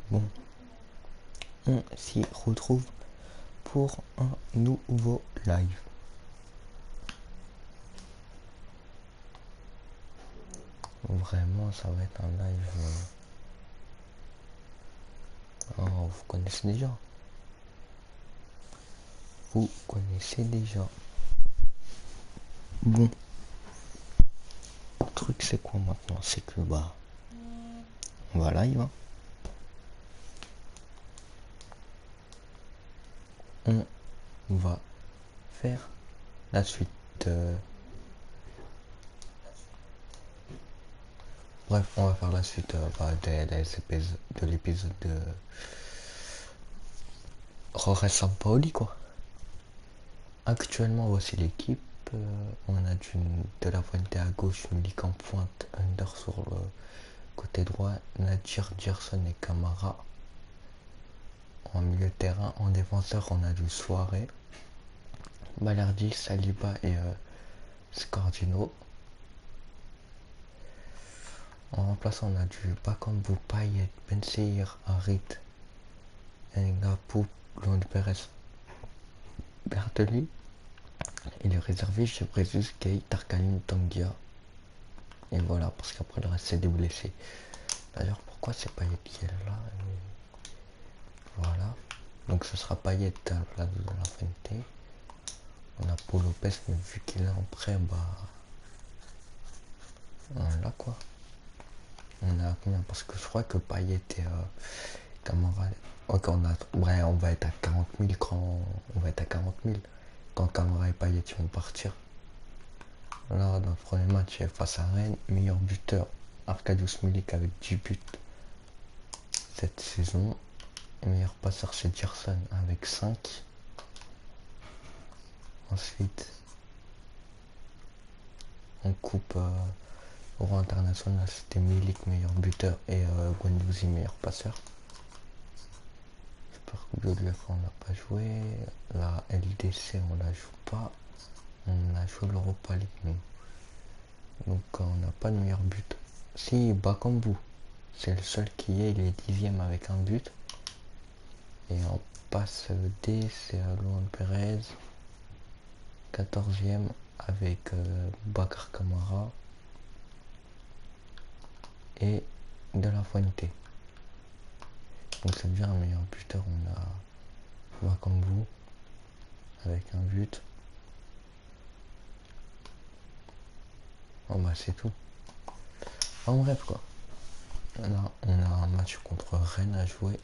Bon, on s'y retrouve pour un nouveau live. Vraiment, ça va être un live. Oh, vous connaissez déjà. Vous connaissez déjà. Bon, le truc c'est quoi maintenant? C'est que on va live. Hein. On va faire la suite. Bref, on va faire la suite de l'épisode de Jorge Sampaoli, quoi. Actuellement, voici l'équipe. On a de la Fuente à gauche, Milik en pointe, Under sur le côté droit, Nadir, Gerson et Camara. En milieu de terrain, en défenseur, on a du Soirée, Balerdi, Saliba et Scordino. En remplaçant, on a du Bakambu, Payet, Benseir, Harit, Ngapou, Luan Perez, Bertoli. Il est réservé chez Brezus, Gay, Tarkaline, Tanguia. Et voilà, parce qu'après le reste c'est des blessés. D'ailleurs, pourquoi c'est Payet qui est là? Voilà. Donc ce sera Payet à la place de la Fuente. On a Paul Lopez, mais vu qu'il est en prêt, là quoi. On a combien? Parce que je crois que Payet et Camara. Ok, on va être à 40 000 quand. On va être à 40 000 quand Camara et Payet vont partir. Là, dans le premier match face à Rennes, meilleur buteur Arkadiusz Milik avec 10 buts cette saison. Et meilleur passeur c'est Gerson avec 5. Ensuite, on coupe au rang international, c'était Milik meilleur buteur et Guendouzi meilleur passeur. Super Coupe de l'UEFA on n'a pas joué. La LDC on la joue pas. On a joué l'Europa League nous. Donc on n'a pas de meilleur but. Si, Bakambu, c'est le seul qui est, il est 10ème avec un but. Et en passe D, c'est Luan Perez, 14ème avec Bakar Kamara et De La Fuente. Donc c'est bien un meilleur buteur, on a Bakambu avec un but. Oh c'est tout. En bref quoi. Là on a un match contre Rennes à jouer.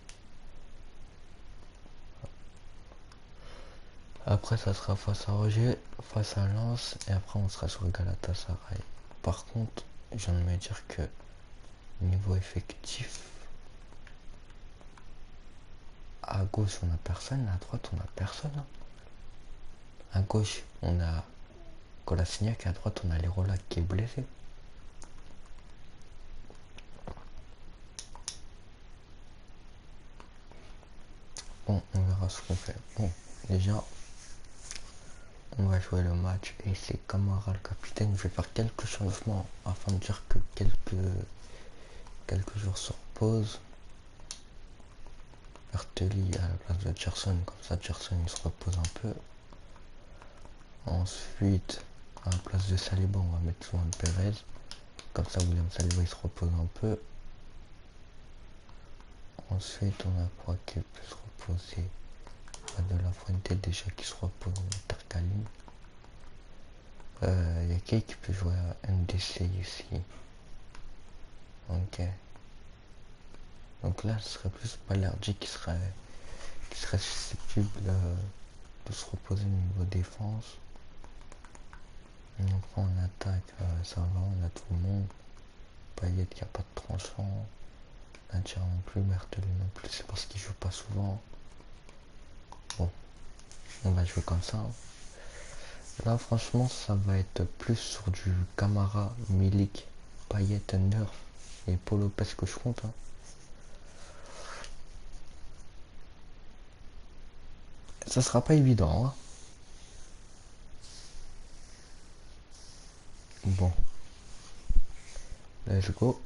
Après ça sera face à Roger, face à Lens et après on sera sur Galatasaray. Par contre, je viens de me dire que niveau effectif, à gauche on a personne, à droite on a personne. Hein. À gauche on a Kolasinac et à droite on a Lirola qui est blessé. Bon, on verra ce qu'on fait. Bon, déjà, on va jouer le match et c'est Camara le capitaine. Je vais faire quelques changements afin de dire que quelques jours se reposent. Bertoli à la place de Gerson, comme ça Gerson il se repose un peu. Ensuite, à la place de Saliba, on va mettre Luan Perez. Comme ça William Saliba il se repose un peu. Ensuite, on a quoi qui peut se reposer? De La Fuente déjà qui se repose, Tarkaline. Il y a qui peut jouer à MDC ici? Ok. Donc là, ce serait plus Balerdi qui serait susceptible de se reposer au niveau défense. Donc en attaque, ça va, on a tout le monde. Payet qui a pas de tranchant. Nadir non plus, Bertoli non plus, c'est parce qu'il joue pas souvent. Bon, on va jouer comme ça. Là, franchement, ça va être plus sur du Camara, Milik, Payet, Under et Paul Lopez que je compte. Hein. Ça sera pas évident. Hein. Bon, let's go.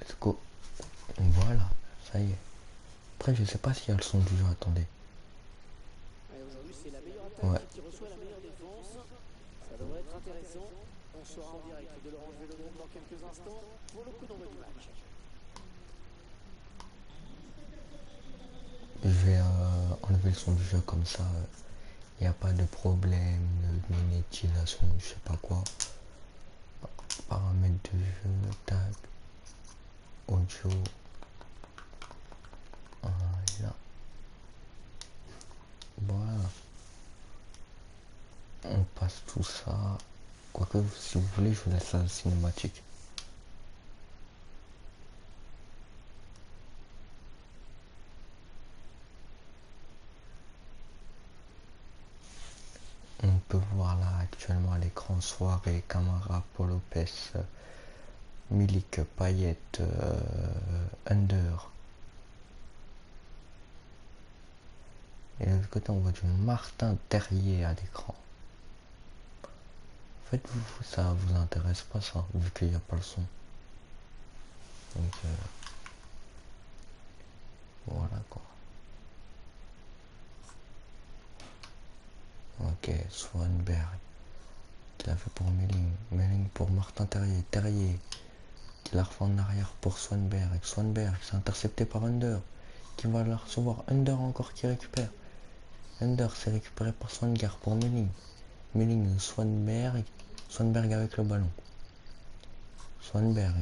Let's go. Voilà, ça y est. Après, je sais pas s'il y a le son du jeu, attendez. Aujourd'hui, c'est la meilleure attaque Ouais. qui reçoit la meilleure défense. Ça devrait être intéressant. On sera en direct de Laurent Vélodrome dans quelques instants pour le coup d'envoi du match. Je vais enlever le son du jeu comme ça. Il n'y a pas de problème de monétisation, je sais pas quoi. Paramètres de jeu, tag, audio. Voilà. Voilà. On passe tout ça. Quoique, si vous voulez, je vous laisse la cinématique. On peut voir là actuellement à l'écran soirée, Camara, Paul Lopez, Milik, Payet, Under. Et de l'autre côté, on voit du Martin Terrier à l'écran. En fait, vous, ça vous intéresse pas ça, vu qu'il n'y a pas le son. Donc, voilà quoi. Ok, Swanberg. Qui l'a fait pour Melling. Melling pour Martin Terrier. Terrier. Qui l'a refait en arrière pour Swanberg. Swanberg, c'est intercepté par Under. Qui va la recevoir. Under encore qui récupère. Under, c'est récupéré par Swanberg pour Melling. Melling, Swanberg. Swanberg avec le ballon. Swanberg.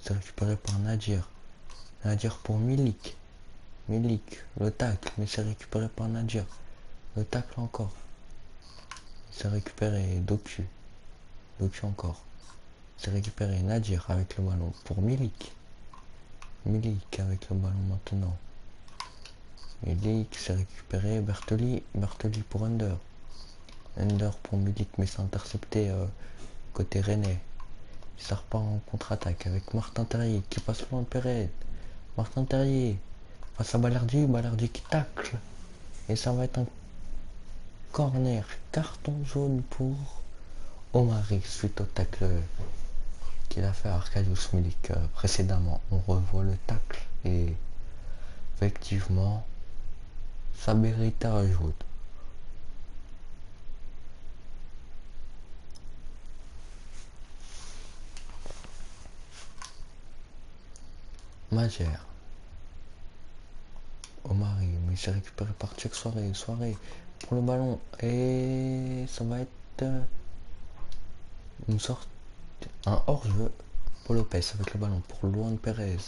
C'est récupéré par Nadir. Nadir pour Milik. Milik, le tacle, mais c'est récupéré par Nadir. Le tacle encore. C'est récupéré Doku. Doku encore. C'est récupéré Nadir avec le ballon pour Milik. Milik avec le ballon maintenant. Milik, c'est récupéré Bertoli. Bertoli pour Under. Under pour Milik, mais c'est intercepté côté Rennais. Ça repart en contre-attaque avec Martin Terrier qui passe loin de Pérez. Martin Terrier face à Balardi. Balardi qui tacle. Et ça va être un corner. Carton jaune pour Omari suite au tacle qu'il a fait à Arkadiusz Milik précédemment. On revoit le tacle et effectivement ça mérite un jaune. Magère. Omari, mais c'est récupéré par Tchèque Soirée. Soirée pour le ballon. Et ça va être une sorte. Un hors-jeu pour Lopez avec le ballon. Pour Luan Pérez.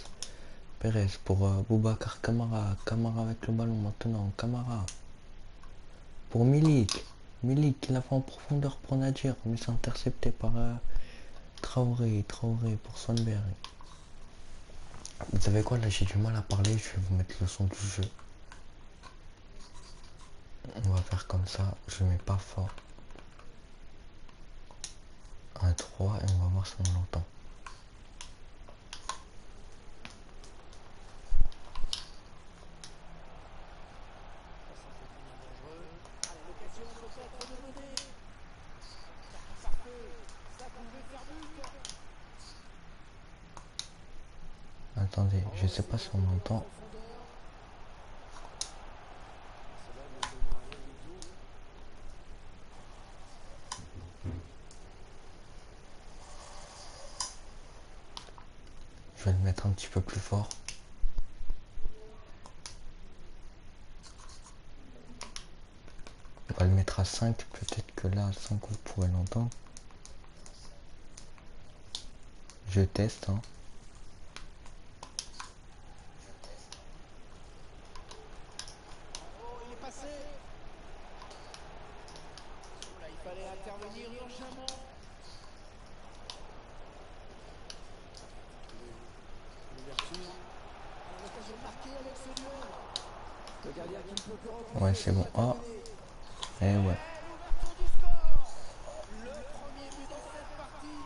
Pérez pour Boubacar Camara. Camara avec le ballon maintenant. Camara. Pour Milik. Milik qui l'a fait en profondeur pour Nadir. Mais c'est intercepté par Traoré. Traoré pour Swanberg. Vous savez quoi, là j'ai du mal à parler. Je vais vous mettre le son du jeu. On va faire comme ça. Je mets pas fort. 1, 3 et on va voir si on l'entend. Attendez, je sais pas si on m'entend. Je vais le mettre un petit peu plus fort. On va le mettre à 5, peut-être que là à 5 vous pourrez l'entendre. Je teste, hein. Oh, il est passé. Là, il fallait intervenir urgemment. L'ouverture. L'occasion de marquer avec ce duel. Le gardien qui ne peut que repousser. Ouais, c'est bon. Ah, et ouais. L'ouverture du score. Le premier but dans cette partie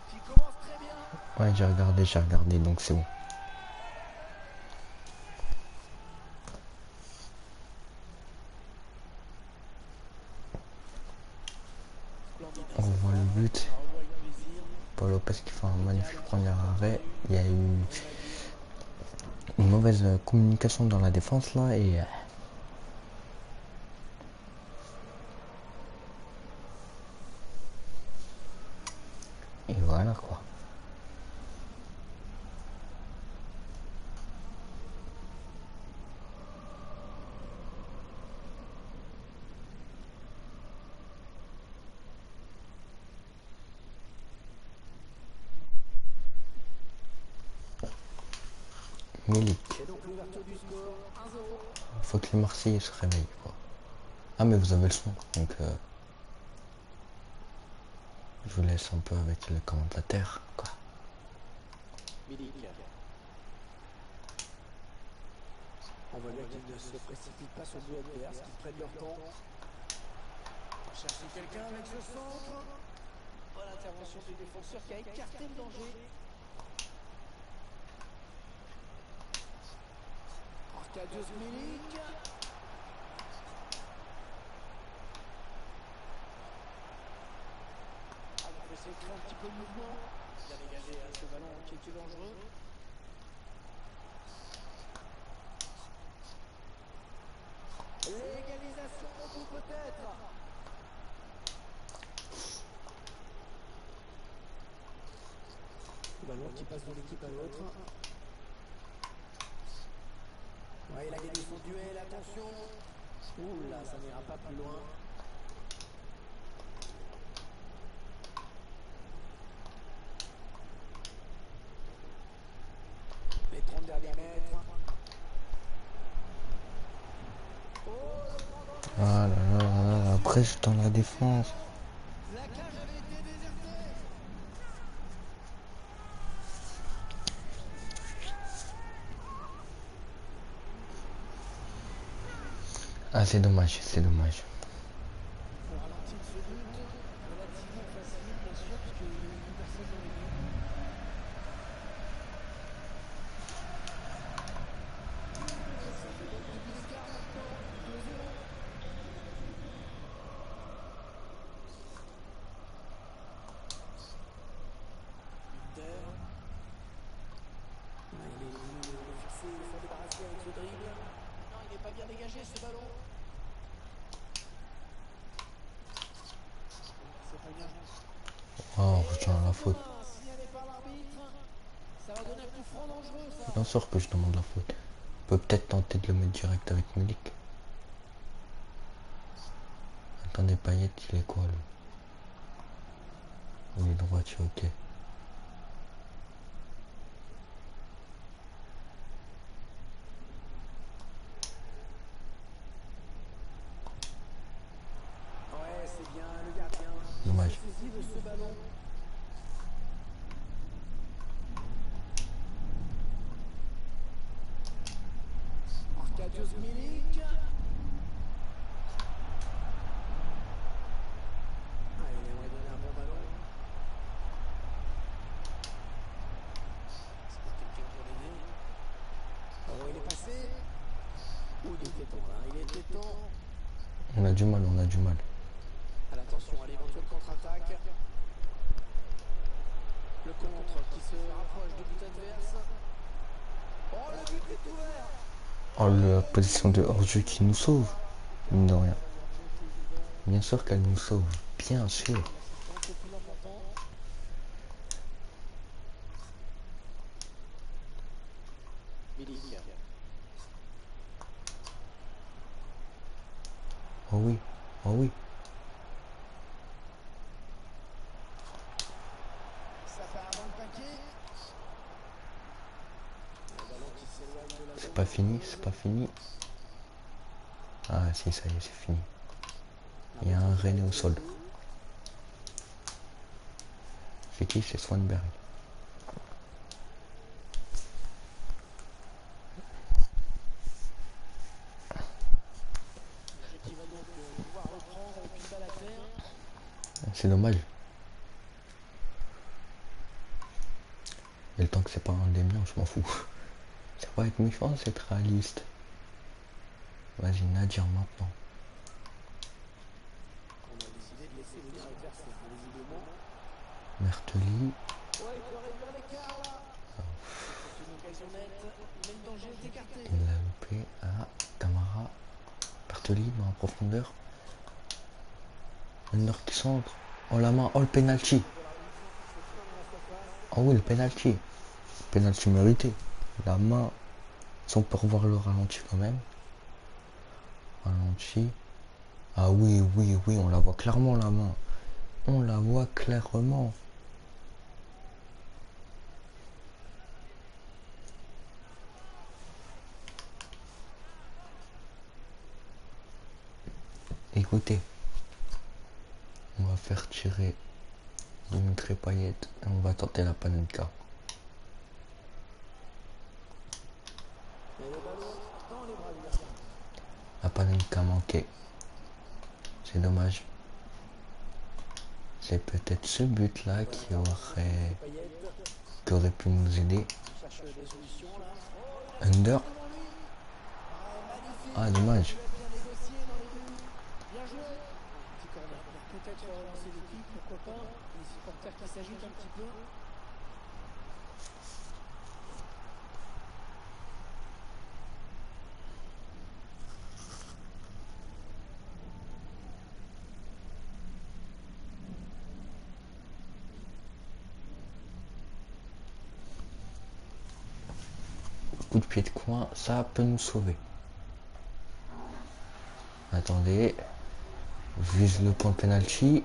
qui commence très bien. Ouais, j'ai regardé, donc c'est bon. On voit le but. Paul Lopez qui fait un magnifique premier arrêt. Il y a eu une mauvaise communication dans la défense là et voilà quoi. Milik. Faut que les Marseillais se réveillent quoi. Ah mais vous avez le son, donc je vous laisse un peu avec le commentateur quoi. Milik. On voit bien qu'ils ne se précipitent pas sur le but adverse, qu'ils prennent leur temps. Chercher quelqu'un avec ce centre. Oh, l'intervention du défenseur qui a écarté le danger. Arkadiusz Milik. Ah, on peut essayer de créer un petit peu de mouvement. Il a dégagé ce ballon qui était dangereux. L'égalisation au bout peut-être. Le ballon qui passe d'une équipe à l'autre. Ouais, il a gagné son duel, attention. Ouh là, ça n'ira pas plus loin. Les 30 derniers mètres. Ah là là là là, après je dans la défense. La cage avait été désertée. Ah c'est dommage, c'est dommage. On ralentit de ce but, relativement facile bien sûr, puisqu'il n'y a plus personne dans les buts. Ça fait donc du Biscard maintenant, 2-0. Inter. Il est venu fixer, il faut débarrasser avec ce dribble. Non, il n'est pas bien dégagé ce ballon. C'est pas bien. Oh, on retient la faute. Signalé par l'arbitre. Ça va donner un coup franc dangereux ça. Bien sûr que je demande la faute. On peut peut-être tenter de le mettre direct avec Milik. Attendez, Payet, il est quoi lui? Il est droitier, ok. Ouais, c'est bien le gardien. Dommage. Saisi de ce ballon. Arkadiusz Milik. Ah, il aimerait donner un bon ballon. C'était quelqu'un pour l'aider. Oh, il est passé. Oh, il était temps là, il était temps. On a du mal, on a du mal. Attention à l'éventuelle contre-attaque. Le contre qui se rapproche du but adverse. Oh, le but est ouvert. Oh, la position de hors-jeu qui nous sauve. Mine de rien. Bien sûr qu'elle nous sauve. Bien sûr. C'est plus important. Milik. Oh oui, oh oui. Ça part avant le paquet. Le ballon qui s'éloigne de la C'est pas fini, c'est pas fini. Ah si, ça y est, c'est fini. Il y a un René au sol. C'est qui? C'est Swanberg. Qui va donc pouvoir reprendre avec une balle à terre. C'est dommage. Et le temps que c'est pas un des miens, je m'en fous. C'est pas être méchant, c'est être réaliste. Vas-y, Nadir maintenant. On a décidé de laisser laisser venir l'adversaire, visiblement. Mertoli. Ouais, il peut réduire l'écart là. C'est une occasion nette, mais le danger est écarté. Il l'a loupé. Ah, Camara. Mertoli, mais en profondeur. Under qui centre. Oh la main, oh le penalty. Oh oui, le penalty. Penalty mérité. La main. Si on peut revoir le ralenti quand même. Ralenti. Ah oui, oui, oui, on la voit clairement la main. On la voit clairement. Écoutez. On va faire tirer Dimitri Payet et on va tenter la Panenka. La Panenka manquée. C'est dommage. C'est peut-être ce but là qui aurait pu nous aider. Under. Ah dommage. Peut-être relancer l'équipe, pourquoi pas. Les supporters qui s'agitent un petit peu. Coup de pied de coin, ça peut nous sauver. Attendez. Vise le point de penalty.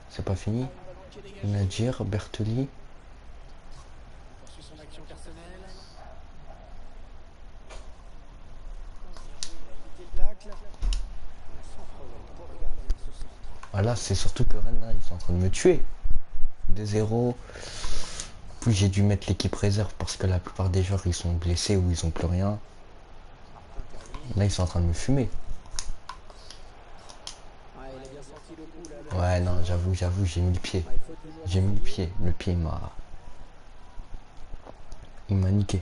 C'est pas fini. Nadir, Bertoli. Son action personnelle. Voilà, c'est surtout que Rennes, là, ils sont en train de me tuer. 2-0. Puis j'ai dû mettre l'équipe réserve parce que la plupart des joueurs, ils sont blessés ou ils ont plus rien. Là, ils sont en train de me fumer. Ouais, non, j'avoue, j'ai mis le pied. J'ai mis le pied. Le pied m'a... Il m'a niqué.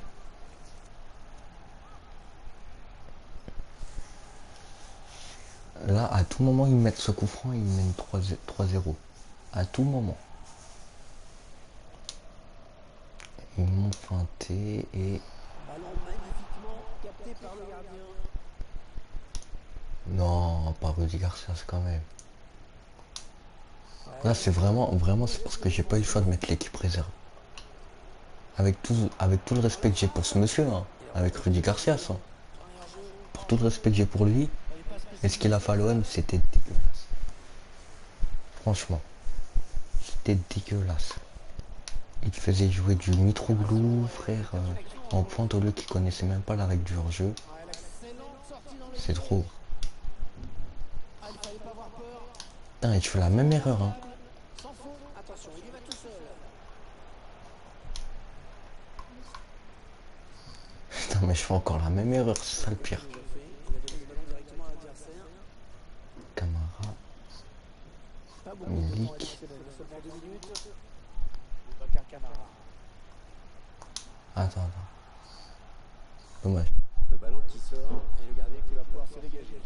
Là, à tout moment, ils mettent ce coup franc et ils mènent 3-0. À tout moment. Ils m'ont feinté et... Non, pas Rudy Garcia quand même. Là, c'est vraiment, c'est parce que j'ai pas eu le choix de mettre l'équipe réserve. Avec tout le respect que j'ai pour ce monsieur, hein, avec Rudy Garcia, ça. Pour tout le respect que j'ai pour lui, et ce qu'il a fait à l'OM, c'était dégueulasse. Franchement, c'était dégueulasse. Il faisait jouer du Mitroglou, frère, en pointe au lieu qu'il connaissait même pas la règle du hors-jeu. C'est trop. Putain, et tu fais la même erreur, hein. Putain, mais je fais encore la même erreur, c'est ça le pire. Camara. Milik. Attends. Dommage. Le ballon qui sort et le gardien qui va pouvoir se dégager.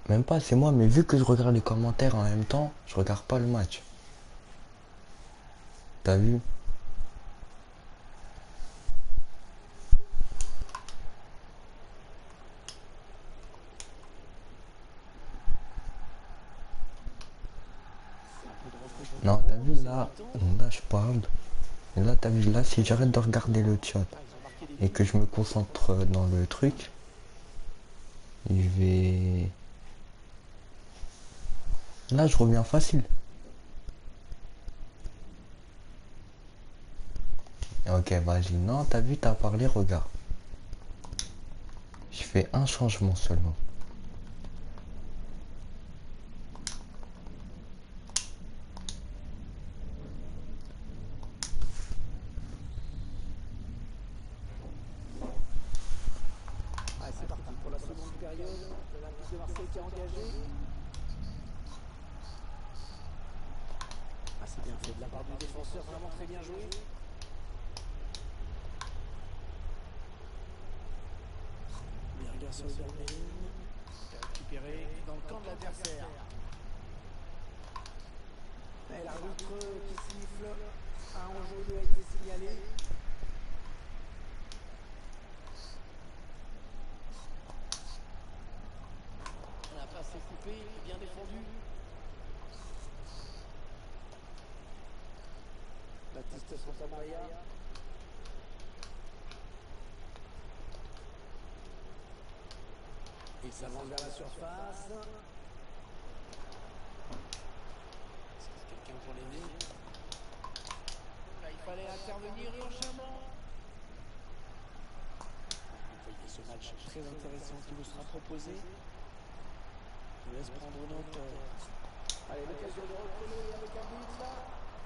Même pas, c'est moi, mais vu que je regarde les commentaires en même temps, je regarde pas le match. T'as vu? Non, t'as vu là je parle. Et là, t'as vu là, si j'arrête de regarder le chat et que je me concentre dans le truc, je vais... Là, je reviens facile. Ok, vas-y. Non, t'as vu, t'as parlé, regarde. Je fais un changement seulement. C'est parti pour la seconde période. L'Olympique de Marseille qui est engagé. C'est bien fait de la part du défenseur, vraiment très bien joué. Bien regard sur le Berlin. Récupéré dans le camp de l'adversaire. l'arbitre qui siffle. Un enjeu lui a été signalé. La passe est coupée, bien défendu. Baptiste Santamaria. Il s'avance vers la surface. Quelqu'un pour l'aider. Là, il fallait intervenir et enchaînement. Vous voyez ce match très intéressant qui vous sera proposé. Je vous laisse prendre note. Allez, l'occasion de reculer avec un but là.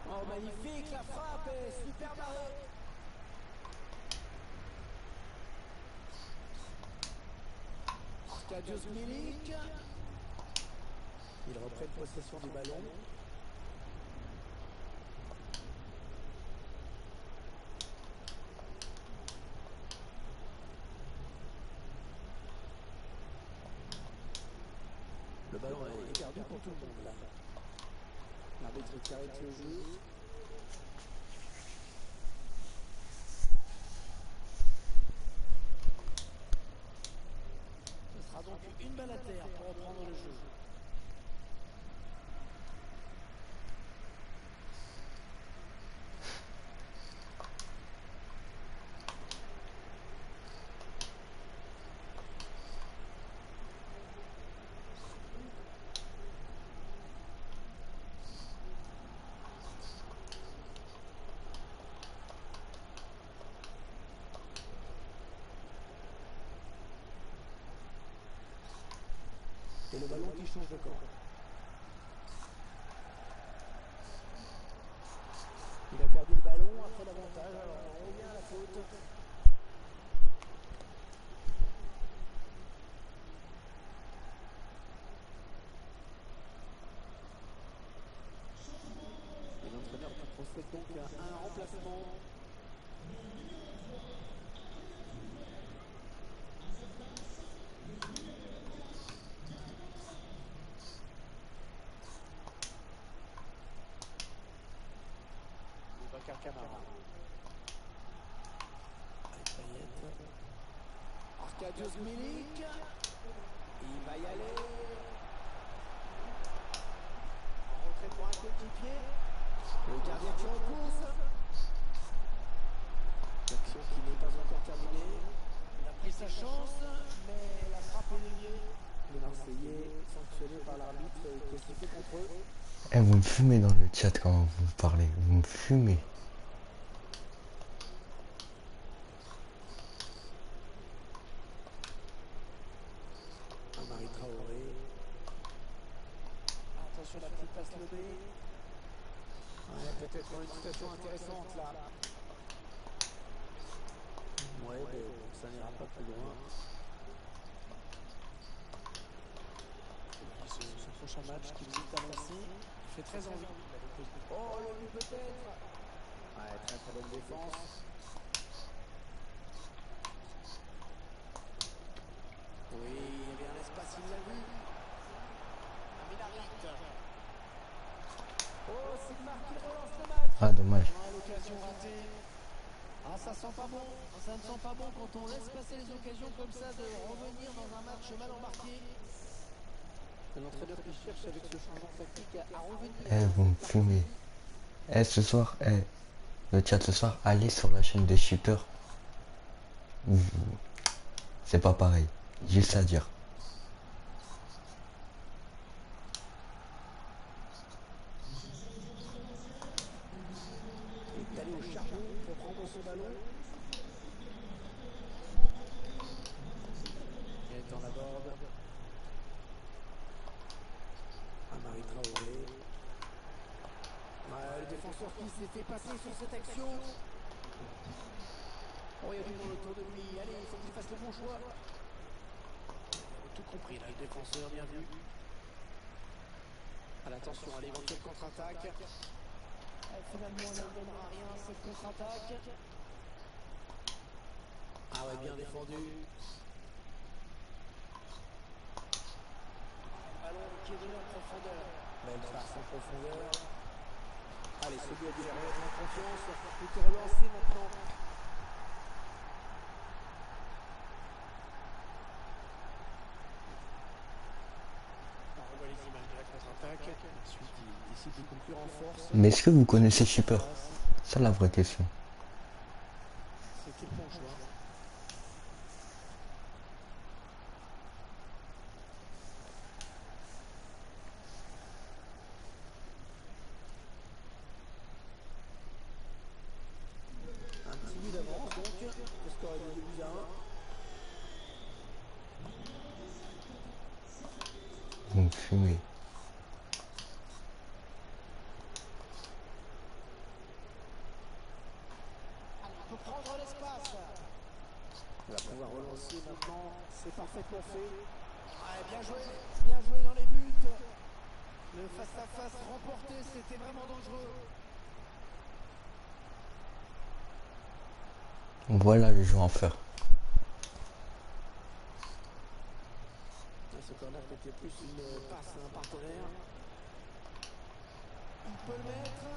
Oh, magnifique, la frappe est super barrée. Arkadiusz Milik. Il reprend possession du ballon. Le ballon est perdu pour tout le monde là. L'arbitre qui arrête le jeu. Ce sera donc une balle à terre pour reprendre le jeu. Et le ballon qui change de camp. Il a perdu le ballon après l'avantage, alors on revient à la faute. Et l'entraîneur qui procède donc à un remplacement. Camara. Avec Payet. Arkadiusz Milik. Il va y aller. En retrait pour un coéquipier. Le gardien qui repousse. L'action qui n'est pas encore terminée. Il a pris sa chance, mais la frappe est déviée. Les Marseillais sanctionnés par l'arbitre qui est sifflé contre eux. Eh, vous me fumez dans le chat quand vous parlez. Vous me fumez. Amari Traoré. Attention la petite passe lobée. Ouais, peut-être une situation intéressante là. Ouais, mais ça n'ira pas plus loin. Ce prochain match qui vous est annoncé fait très envie. Oh, le but peut-être. Ouais, très très bonne défense. Oui, il y avait un espace, il l'a vu. Aminarit. Oh, c'est Marc qui relance le match. Ah, dommage. L'occasion ratée. Ah, ça sent pas bon. Ça ne sent pas bon quand on laisse passer les occasions comme ça de revenir dans un match mal embarqué. L'entraîneur qui cherche avec ce changement tactique à revenir. Eh, vous me fumez. Eh, ce soir, le chat ce soir, allez sur la chaîne des shooters. C'est pas pareil. Juste à dire. Il est allé au charbon pour prendre son ballon. Il est en aborde. Amari Traoré. Ouais, le défenseur qui s'est fait passer sur cette action. Oh, il y a du monde autour de lui. Allez, il faut qu'il fasse le bon choix. Tout compris là, le défenseur, bien vu. Attention à l'éventuelle contre-attaque. Finalement, elle ne donnera rien, cette contre-attaque. Ah ouais, bien défendu. Ballon qui est donné en profondeur. Belle passe en profondeur. Allez, ce but a dû remettre en confiance. Tout est relancé maintenant. On revoit les images de la contre-attaque. Ensuite, il décide de conclure en force. Mais est-ce que vous connaissez Shipper? C'est la vraie question. C'était le bon choix. Un petit but d'avance, donc le score est de 2 buts à 1. Donc fumé. On peut prendre l'espace. Il va pouvoir relancer maintenant. C'est parfaitement fait. Ouais, bien joué dans les buts. Le face-à-face remporté, c'était vraiment dangereux. Voilà le jeu en fer. Ce corner était plus une passe à un partenaire. Il peut le mettre.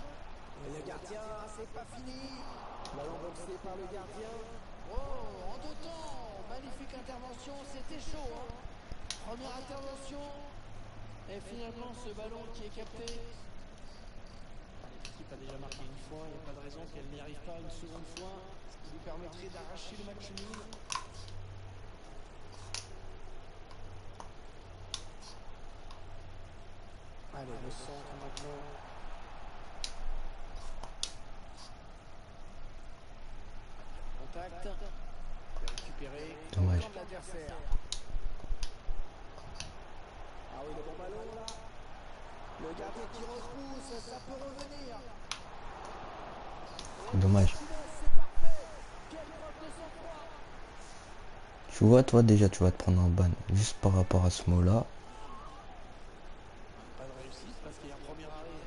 Et le gardien, c'est pas fini. Ballon boxé par le gardien. Oh, en deux temps. Magnifique intervention, c'était chaud. Hein. Première intervention. Et finalement, ce ballon qui est capté. L'équipe a déjà marqué une fois. Il n'y a pas de raison qu'elle n'y arrive pas une seconde fois. Ce qui lui permettrait d'arracher le match nul. Allez, le centre maintenant. Contact. Récupéré. Dommage. Dans le camp de l'adversaire. Ah oui, le bon ballon là. Le gardien qui repousse, ça peut revenir. Dommage. C'est parfait. Quelle preuve de sang-froid. Tu vois, toi déjà tu vas te prendre un ban juste par rapport à ce mot-là. Pas de réussite parce qu'il y a un premier arrêt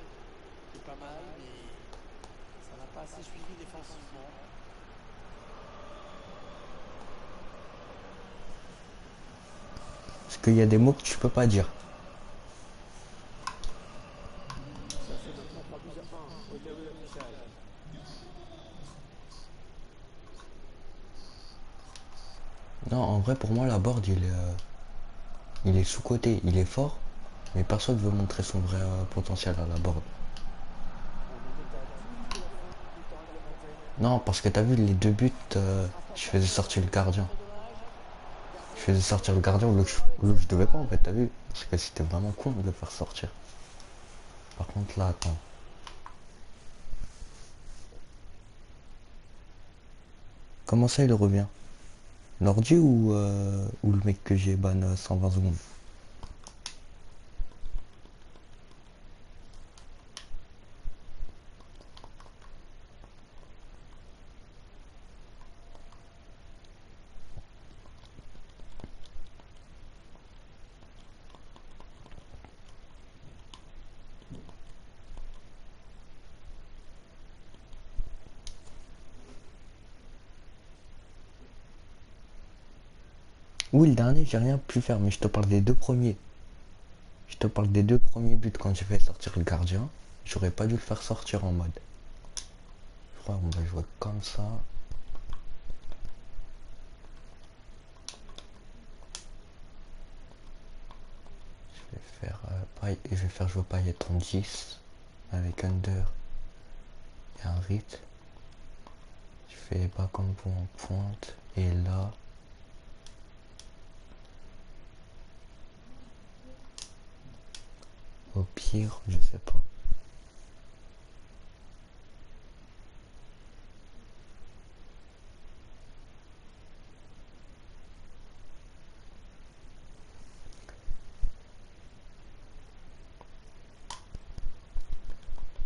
qui est pas mal, mais ça n'a pas assez suivi défensivement. Parce qu'il y a des mots que tu peux pas dire. Ça fait maintenant 3 buts à 1 au début de l'affichage. Non, en vrai pour moi la board il est sous-coté, il est fort, mais personne veut montrer son vrai potentiel à la board. Non, parce que t'as vu les deux buts, je faisais sortir le gardien. Je faisais sortir le gardien où je devais pas en fait, t'as vu? Parce que c'était vraiment con de le faire sortir. Par contre là, attends. Comment ça il revient? L'ordi ou le mec que j'ai ban 120 secondes? Oui, le dernier, j'ai rien pu faire, mais je te parle des deux premiers. Je te parle des deux premiers buts quand j'ai fait sortir le gardien. J'aurais pas dû le faire sortir en mode. Je crois qu'on va jouer comme ça. Je vais faire jouer Payet en 10 avec under et un rythme. Je fais pas comme vous en pointe et là. Au pire, je sais pas.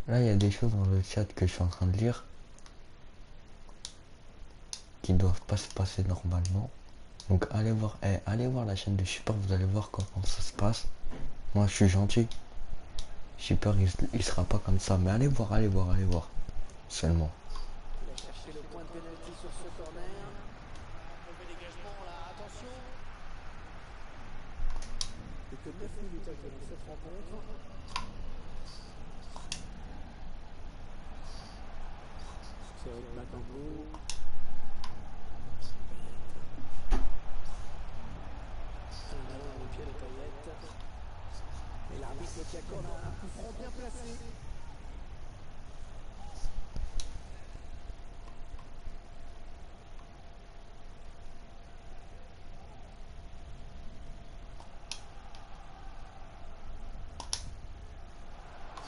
Là, il y a des choses dans le chat que je suis en train de lire qui doivent pas se passer normalement. Donc allez voir la chaîne de Shipper, vous allez voir comment ça se passe. Moi, je suis gentil. Shipper, il sera pas comme ça, mais allez voir seulement. Il a cherché le point de pénalty sur ce corner. Mauvais dégagement là, attention. Et que 9 minutes à jouer dans cette rencontre. Cédric Bakambu. Un ballon au pied de Payet. Et l'arbitre qui accorde un coup franc bien placé.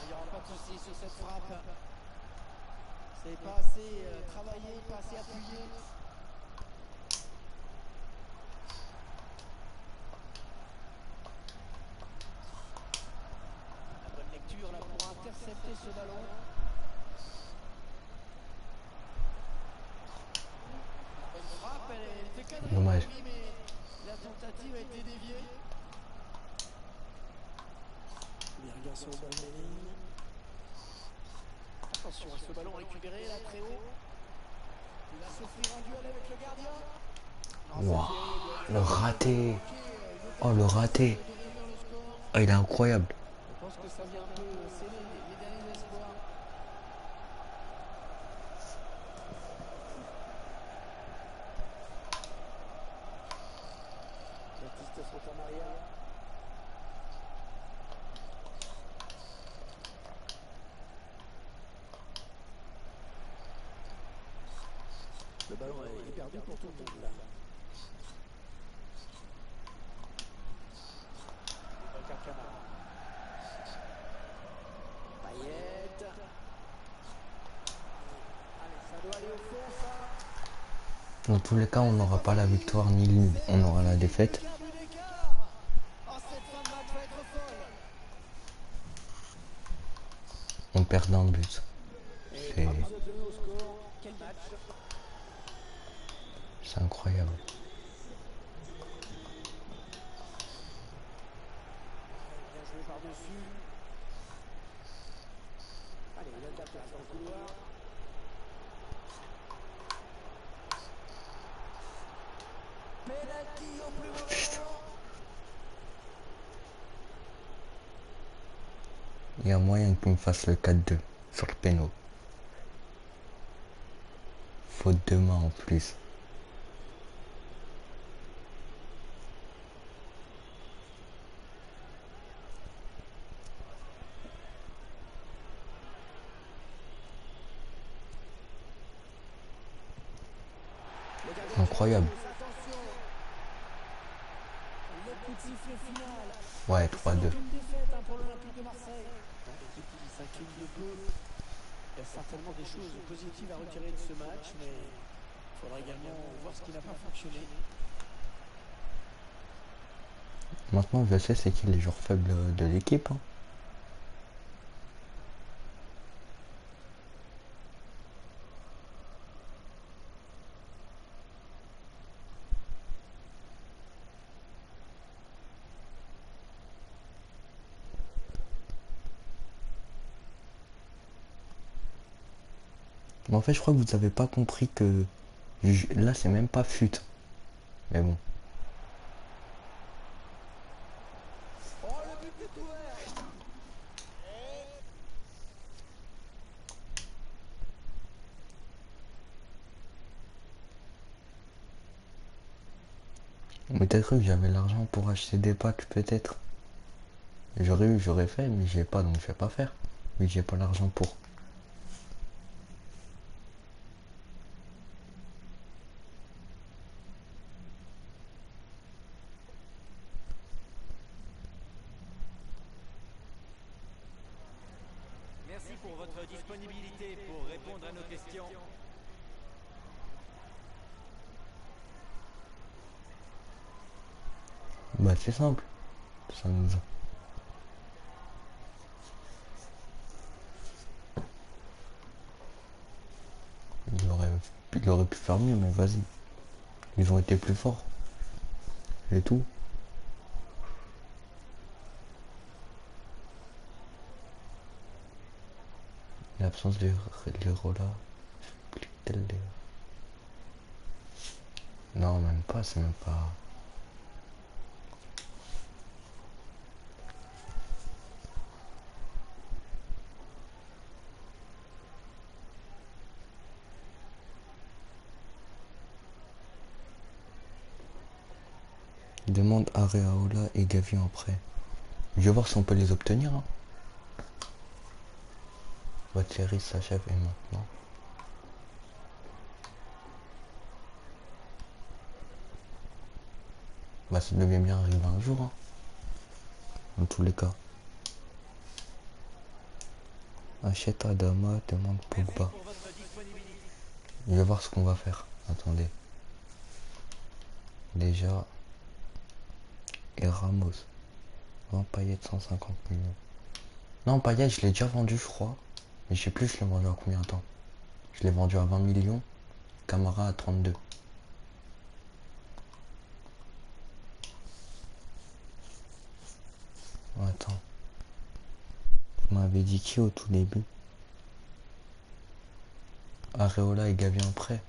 Il n'y aura pas de souci sur cette frappe. C'est pas assez travaillé, pas assez appuyé. La bonne lecture là pour intercepter ce ballon. La bonne frappe, elle fait cadrer. Dommage. Oui, mais la tentative a été déviée. Bien garçon au bord des lignes. Attention à ce ballon récupéré là très haut. Il va s'offrir un duel avec le gardien. Waouh, le raté. Oh, le raté. Oh, il est incroyable. Je pense que ça vient un peu sceller les derniers espoirs. Baptiste Santa Maria. Le ballon est perdu pour tout le monde là. Payet. Allez, ça doit aller au fond ça. Dans tous les cas, on n'aura pas la victoire ni on aura la défaite. Aucun but d'écart. Oh, cette fin de match va être folle. On perd d'un but. Et C'est 3 buts à 2 au score. Quel match. c'est incroyable. Bien joué par-dessus. Allez, il a de la place dans le couloir. Penalty au plus mauvais moment. Il y a moyen qu'il me fasse le 4-2 sur le péno. Faute de main en plus. Incroyable. Attention. Le coup de sifflet final. Ouais, C'est 3-2. une défaite pour l'Olympique de Marseille. L'équipe qui s'incline de peu. Il y a certainement des choses positives à retirer de ce match, mais il faudra également voir ce qui n'a pas fonctionné. Maintenant, je sais c'est qui les joueurs faibles de l'équipe. Hein. Mais en fait, je crois que vous avez pas compris que là, c'est même pas fut. Mais bon. Oh, le but est ouvert. Mais t'as cru que j'avais l'argent pour acheter des packs, peut-être. J'aurais fait, mais j'ai pas, donc je vais pas faire. Mais j'ai pas l'argent pour. Merci pour votre disponibilité pour répondre à nos questions. Bah, c'est simple. Ça nous a. Il aurait pu faire mieux, mais vas-y. Ils ont été plus forts. Et tout. L'absence de l'héros là. Non, même pas, c'est même pas. Demande Areola et Gavi en prêt. Je vais voir si on peut les obtenir. Hein. Votre série s'achève et maintenant. Bah ça devait bien arriver un jour. Hein. Dans tous les cas. Achète Adama, demande Pogba. Je vais voir ce qu'on va faire. Attendez. Déjà. Et Ramos. 20 Payet 150 millions. Non, Payet, je l'ai déjà vendu, je crois. Mais je sais plus, je l'ai vendu à combien de temps. Je l'ai vendu à 20 millions. Camara à 32. Attends. Vous m'avez dit qui au tout début? Areola et Gavi en prêt.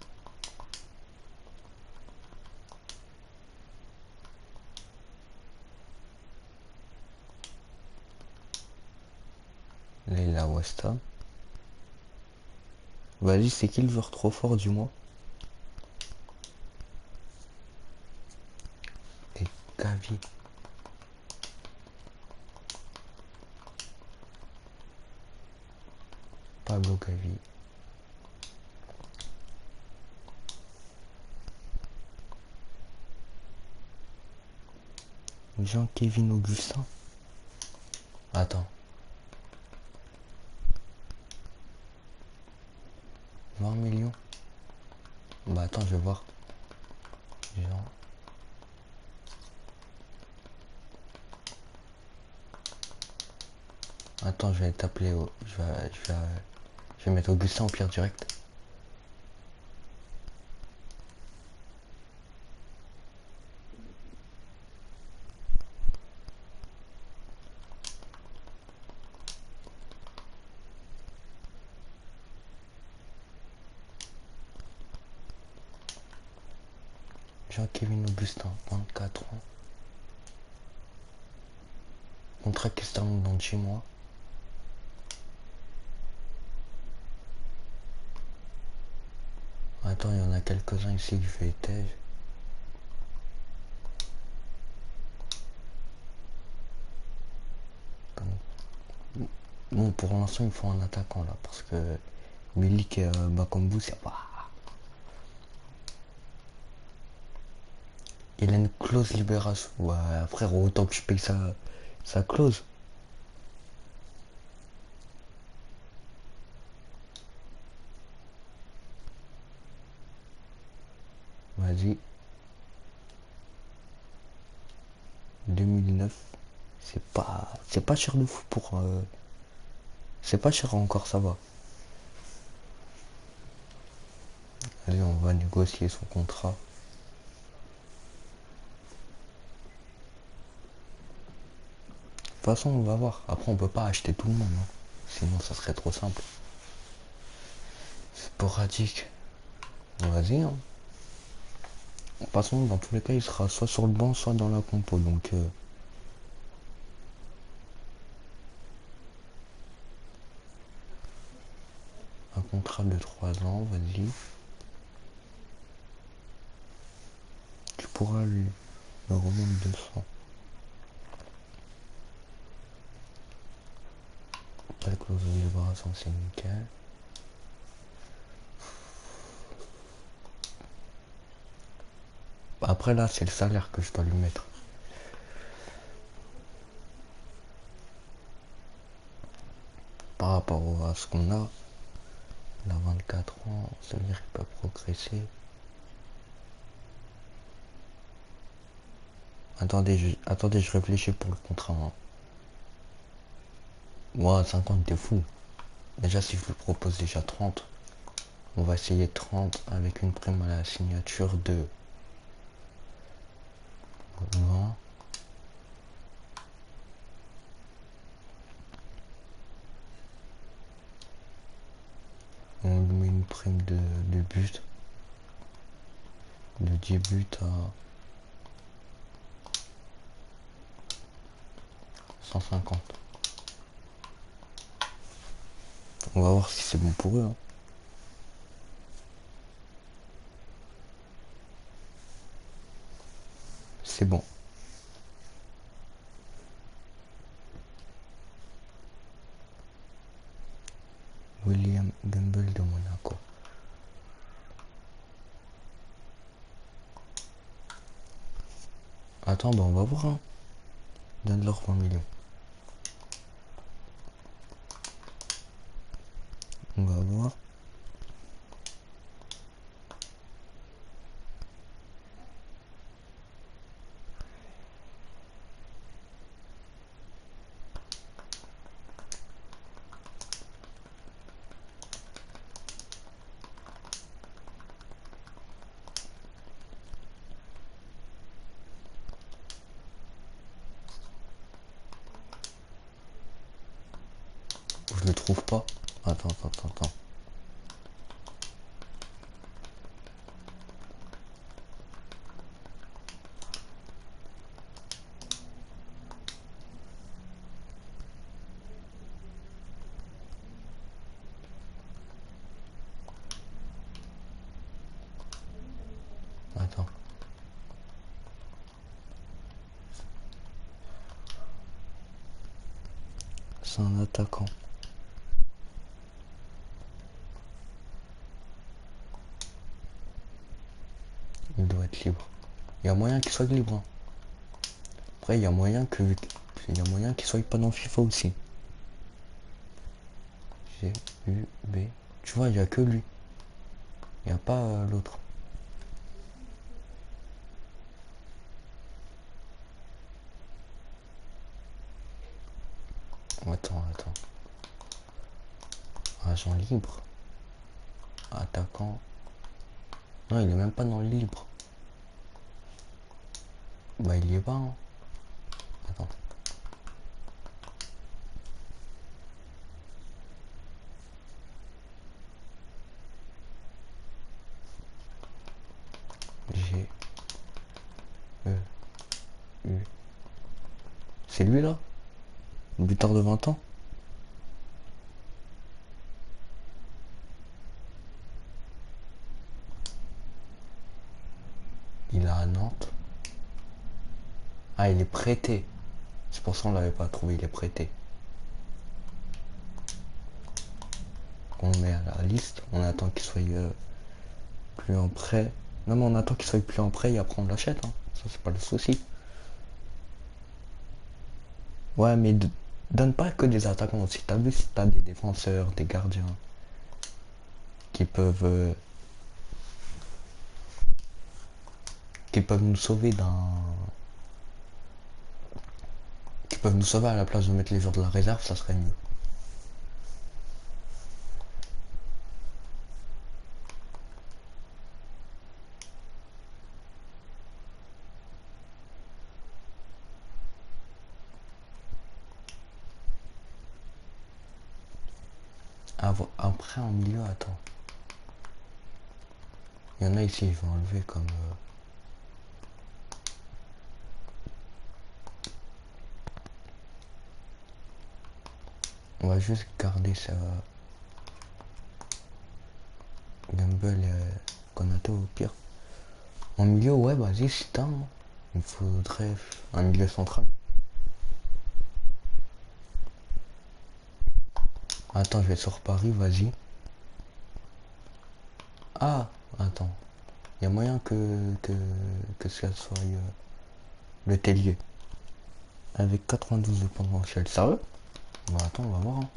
Leila West Ham. Vas-y, c'est qui le joueur trop fort du mois? Et Gavi. Pablo Gavi. Jean-Kevin Augustin. Attends. 20 millions. Bah attends, je vais voir. Jean. Attends, je vais t'appeler. Je vais mettre Augustin au pire direct. Jean-Kevin Augustin, 24 ans. Contrat qui se termine dans 10 mois. Attends, il y en a quelques-uns ici que je vais étendre. Bon, pour l'instant, il faut un attaquant là, parce que Milik et Bakambu, c'est pas. Il a une clause libération. Ouais, frère, autant que je paye sa clause. Vas-y. 2009. C'est pas cher de fou pour. C'est pas cher encore, ça va. Allez, on va négocier son contrat. De toute façon, on va voir. Après, on peut pas acheter tout le monde. Hein. Sinon, ça serait trop simple. Sporadique. Vas-y. Hein. De toute façon, dans tous les cas, il sera soit sur le banc, soit dans la compo. Donc, un contrat de 3 ans, vas-y. Tu pourras lui me remettre 200. Pas de clause de libération, c'est nickel. Après là, c'est le salaire que je dois lui mettre. Par rapport à ce qu'on a, il a 24 ans, ça veut dire qu'il peut progresser. Attendez, je réfléchis pour le contrat. Hein. Moi, 50, t'es fou. Déjà, si je vous propose déjà 30, on va essayer 30 avec une prime à la signature de 20. On lui met une prime de but. De 10 buts à 150. On va voir si c'est bon pour eux. Hein. C'est bon. Attends, bah on va voir. Hein. Donne-leur 20 millions. On va voir. Je le trouve pas. Attends. Attends. C'est un attaquant. Il doit être libre. Il y a moyen qu'il soit libre. Hein. Après, il y a moyen qu'il soit pas dans FIFA aussi. G, U, B. Tu vois, il n'y a que lui. Il n'y a pas l'autre. Attends. Agent libre. Attaquant. Non, il est même pas dans le libre. Bah, il y est pas. Hein. Attends. G, E, U. C'est lui là? Le buteur de 20 ans? Il est à Nantes. Ah, il est prêté. C'est pour ça qu'on l'avait pas trouvé, il est prêté. On le met à la liste, on attend qu'il soit plus en prêt. Non mais on attend qu'il soit plus en prêt et après on l'achète. Hein. Ça c'est pas le souci. Ouais mais donne pas que des attaquants aussi. T'as vu si t'as des défenseurs, des gardiens qui peuvent nous sauver qui peuvent nous sauver à la place de mettre les joueurs de la réserve, ça serait mieux. Après en milieu, attends. Il y en a ici, je vais enlever comme... On va juste garder ça. Gamble Konaté au pire. En milieu, ouais, vas-y, c'est un. Hein. Il faudrait un milieu central. Attends, je vais sur Paris, vas-y. Ah, attends. Il y a moyen que ça soit le Tellier. Avec 92 de potentiel. Sérieux? Bon, attends, on va voir. Hein.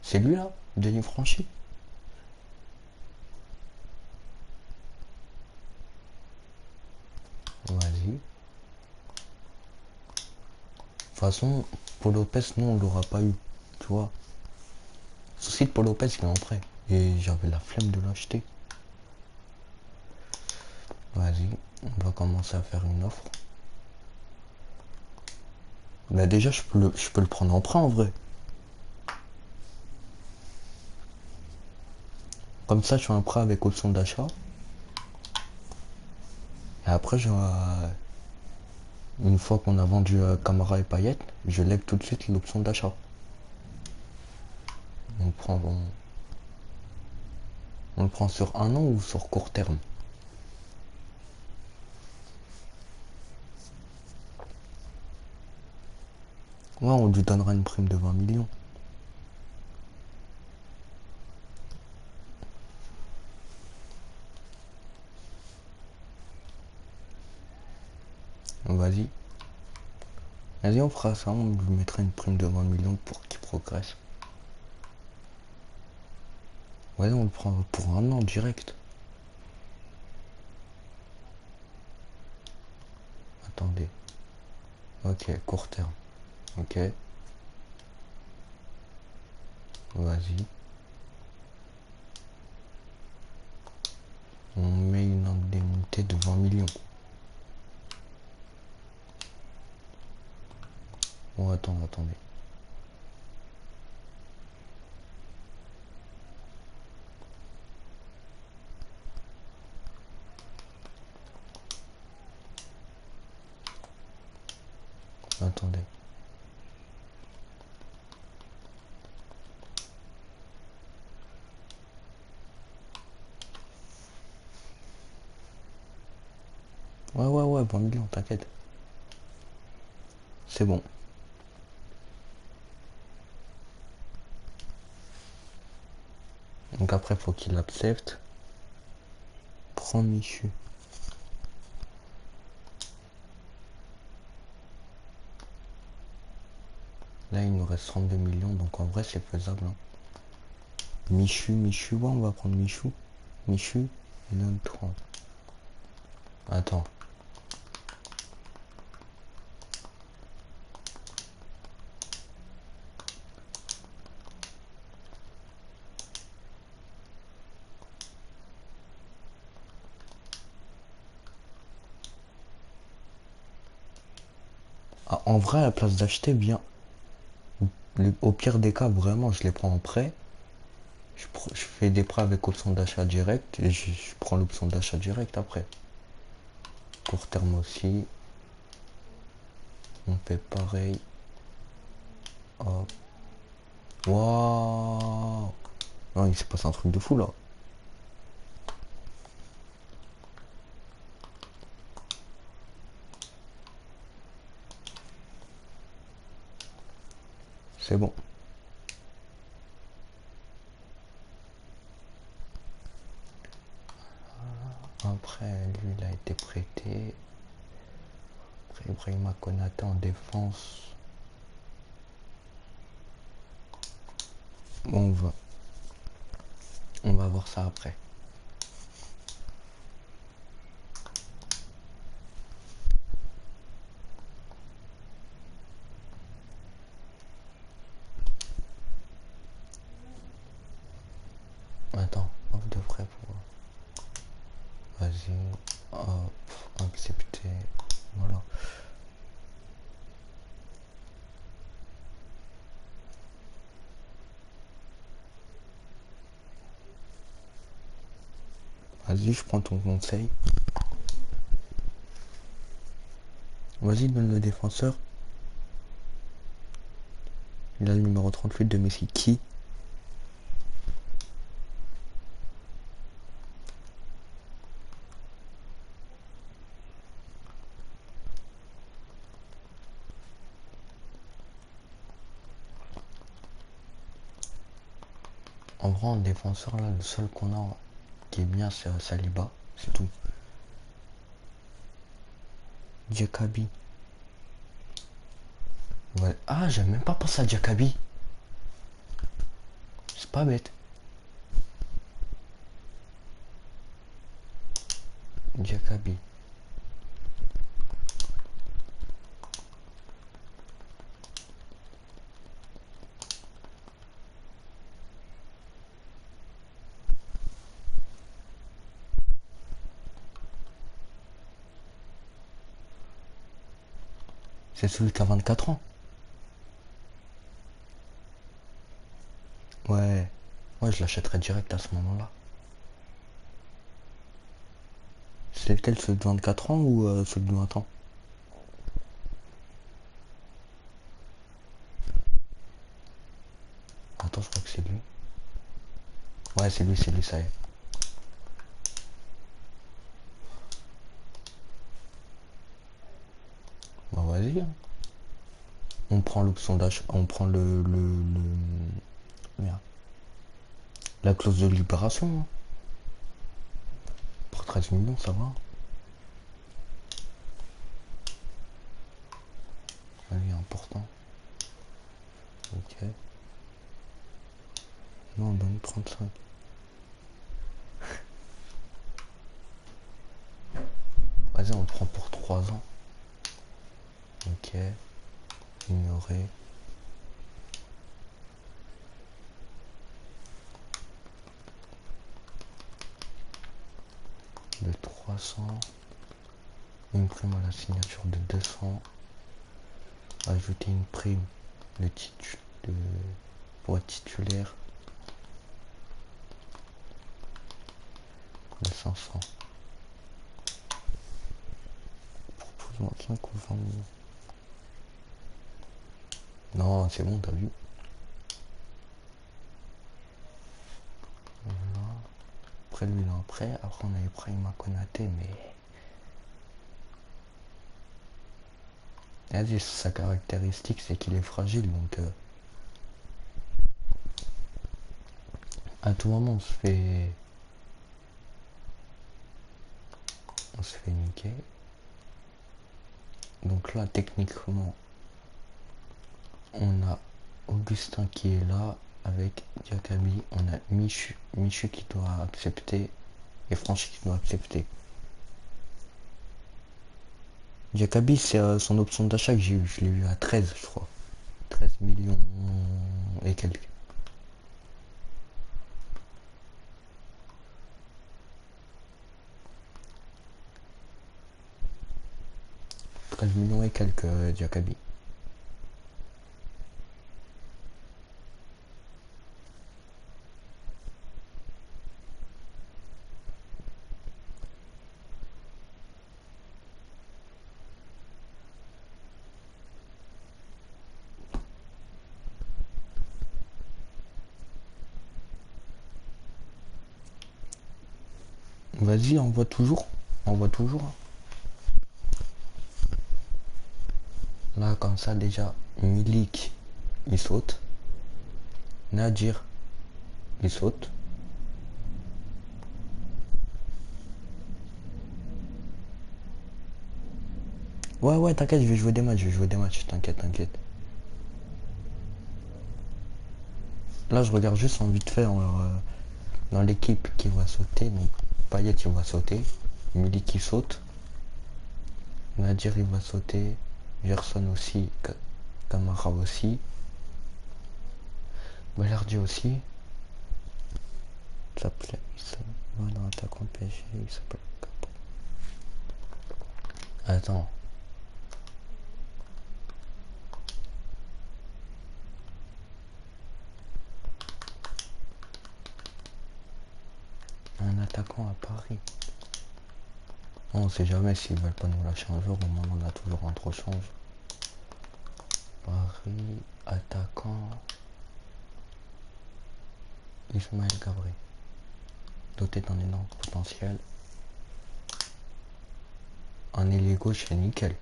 C'est lui là, Denis Franchi. Vas-y. De toute façon, Paul Lopez, nous on l'aura pas eu. Tu vois. Souci de Paul Lopez, il est en prêt. Et j'avais la flemme de l'acheter. Vas-y, on va commencer à faire une offre. Bah déjà, je peux le prendre en prêt en vrai. Comme ça, je fais un prêt avec option d'achat. Et après, une fois qu'on a vendu Camara et Payet, je lève tout de suite l'option d'achat. On le prend sur un an ou sur court terme. Ouais, on lui donnera une prime de 20 millions. Vas-y. Vas-y, on fera ça, on lui mettra une prime de 20 millions pour qu'il progresse. Ouais, on le prend pour un an direct. Attendez. Ok, court terme. Ok. Vas-y. On met une indemnité de 20 millions. Oh, attendez. Attendez. Ouais, 20 millions, t'inquiète. C'est bon. Donc après, faut qu'il accepte. Prends Michu. Là, il nous reste 32 millions, donc en vrai, c'est faisable. Hein. Michu, ouais, on va prendre Michu. Michu, il donne 3. Attends. Ah, en vrai, à la place d'acheter, bien. Au pire des cas, vraiment, je les prends en prêt. Je fais des prêts avec option d'achat direct et je prends l'option d'achat direct après. Court terme aussi. On fait pareil. Hop. Waouh. Non, il s'est passé un truc de fou là. C'est bon. Après, lui, il a été prêté. Après, Ibrahima Konaté en défense. Bon, on va voir ça après. Attends, offre de frais pour... Vas-y, hop, accepter. Voilà. Vas-y, je prends ton conseil. Vas-y, donne le défenseur. Il a le numéro 38 de Messi. Qui? En vrai, en défenseur, là, le seul qu'on a qui est bien, c'est Saliba. C'est tout. Diakabi. Ouais. Ah, j'avais même pas pensé à Diakabi. C'est pas bête. Diakabi. C'est celui qui a 24 ans. Ouais. Ouais, je l'achèterais direct à ce moment-là. C'est lequel, celui de 24 ans ou celui de 20 ans? Attends, je crois que c'est lui. Ouais, c'est lui, ça y est. Bah vas-y. Hein. On prend l'option d'achat, on prend merde, la clause de libération. Hein. Pour 13 millions, ça va. Allez, important. Ok. Non, on donne 35. Vas-y, on prend pour 3 ans. Ok. Ignorer. De 300. Une prime à la signature de 200. Ajouter une prime de pour être titulaire de 500. Propose 25 ou 20 millions. Non, c'est bon, t'as vu. Voilà. Après lui, après on a Ibrahima Konaté, mais vas-y, sa caractéristique, c'est qu'il est fragile, donc à tout moment on se fait niquer. Donc là, techniquement, on a Augustin qui est là avec Diakabi, on a Michu qui doit accepter et Franchi qui doit accepter. Diakabi, c'est son option d'achat que j'ai eu, je l'ai eu à 13, je crois. 13 millions et quelques. 13 millions et quelques, Diakabi. Vas-y, envoie toujours. Envoie toujours. Là, comme ça, déjà, Milik, il saute. Nadir, il saute. Ouais, t'inquiète, je vais jouer des matchs, t'inquiète. Là, je regarde juste en vite fait dans l'équipe qui va sauter. Donc, Payet, il va sauter. Milik, qui saute. Nadir, il va sauter. Gerson aussi. Camara aussi. Balardi aussi. Ça s'appelait. Voilà, attaquant PSG, il s'appelle. Attends. Un attaquant à Paris. On sait jamais s'ils veulent pas nous lâcher un jour, au moins on a toujours un trop change. Paris, attaquant. Ismaël Gabré. Doté d'un énorme potentiel. Un ailier gauche, c'est nickel.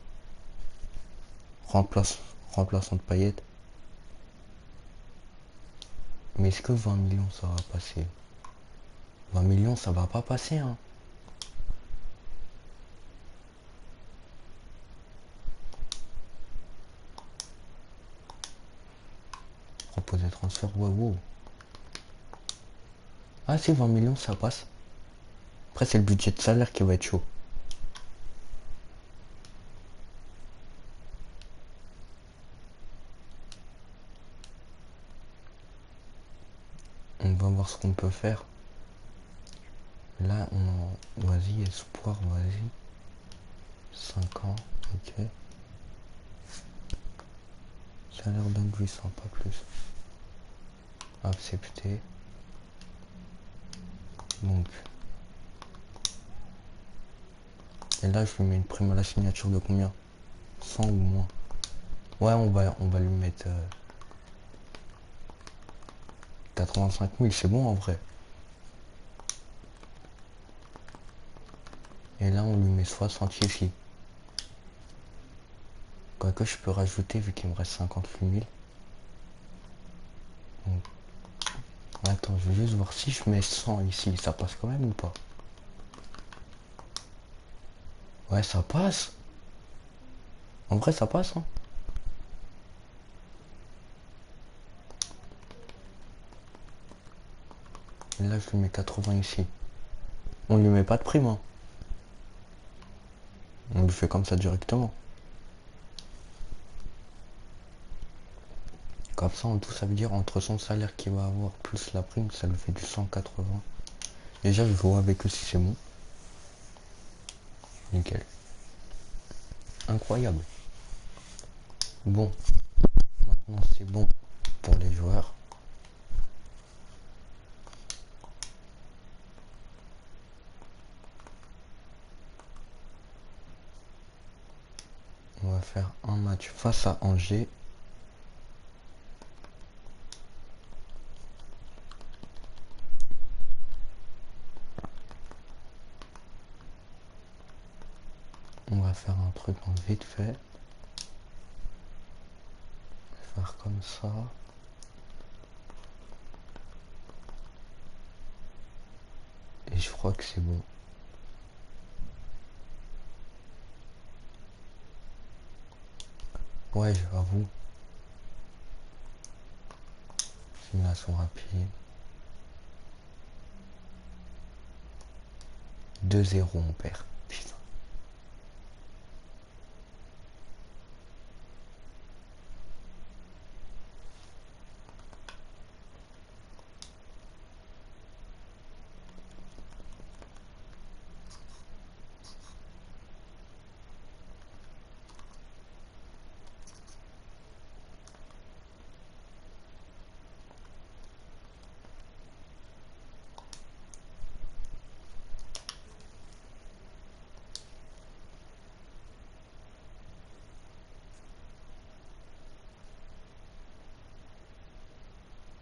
Remplaçant de Payet. Mais est-ce que 20 millions ça va passer? 20 millions ça va pas passer, hein. Proposer transfert, wow. Ah si, 20 millions ça passe. Après c'est le budget de salaire qui va être chaud. On va voir ce qu'on peut faire. Là vas-y, espoir, vas-y. 5 ans, ok. Salaire d'un 800, pas plus. Accepter. Donc. Et là je lui mets une prime à la signature de combien? 100 ou moins. Ouais, on va lui mettre 85 000, c'est bon en vrai. Et là on lui met 60 ici. Quoique je peux rajouter vu qu'il me reste 58 000. Donc, attends, je vais juste voir si je mets 100 ici, ça passe quand même ou pas? Ouais, ça passe. En vrai, ça passe, hein. Et là, je lui mets 80 ici. On lui met pas de prime, hein. On lui fait comme ça directement. Comme ça, en tout, ça veut dire entre son salaire qu'il va avoir plus la prime, ça lui fait du 180. Déjà, je vois avec eux si c'est bon. Nickel. Incroyable. Bon, maintenant c'est bon pour les joueurs. On va faire un match face à Angers. On va faire un truc en vite fait. On va faire comme ça. Et je crois que c'est bon. Ouais, j'avoue. Simulation rapide. 2-0 on perd. Putain.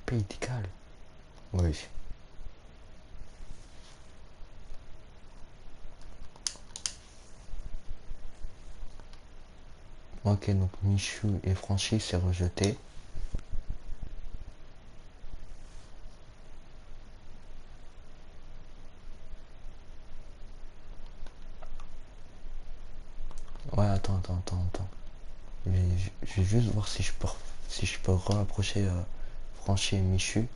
Pays de Galles. Oui. Ok, donc Michou et Franchi c'est rejeté. Ouais, attends. Je vais juste voir si je peux rapprocher Franchi et Michu.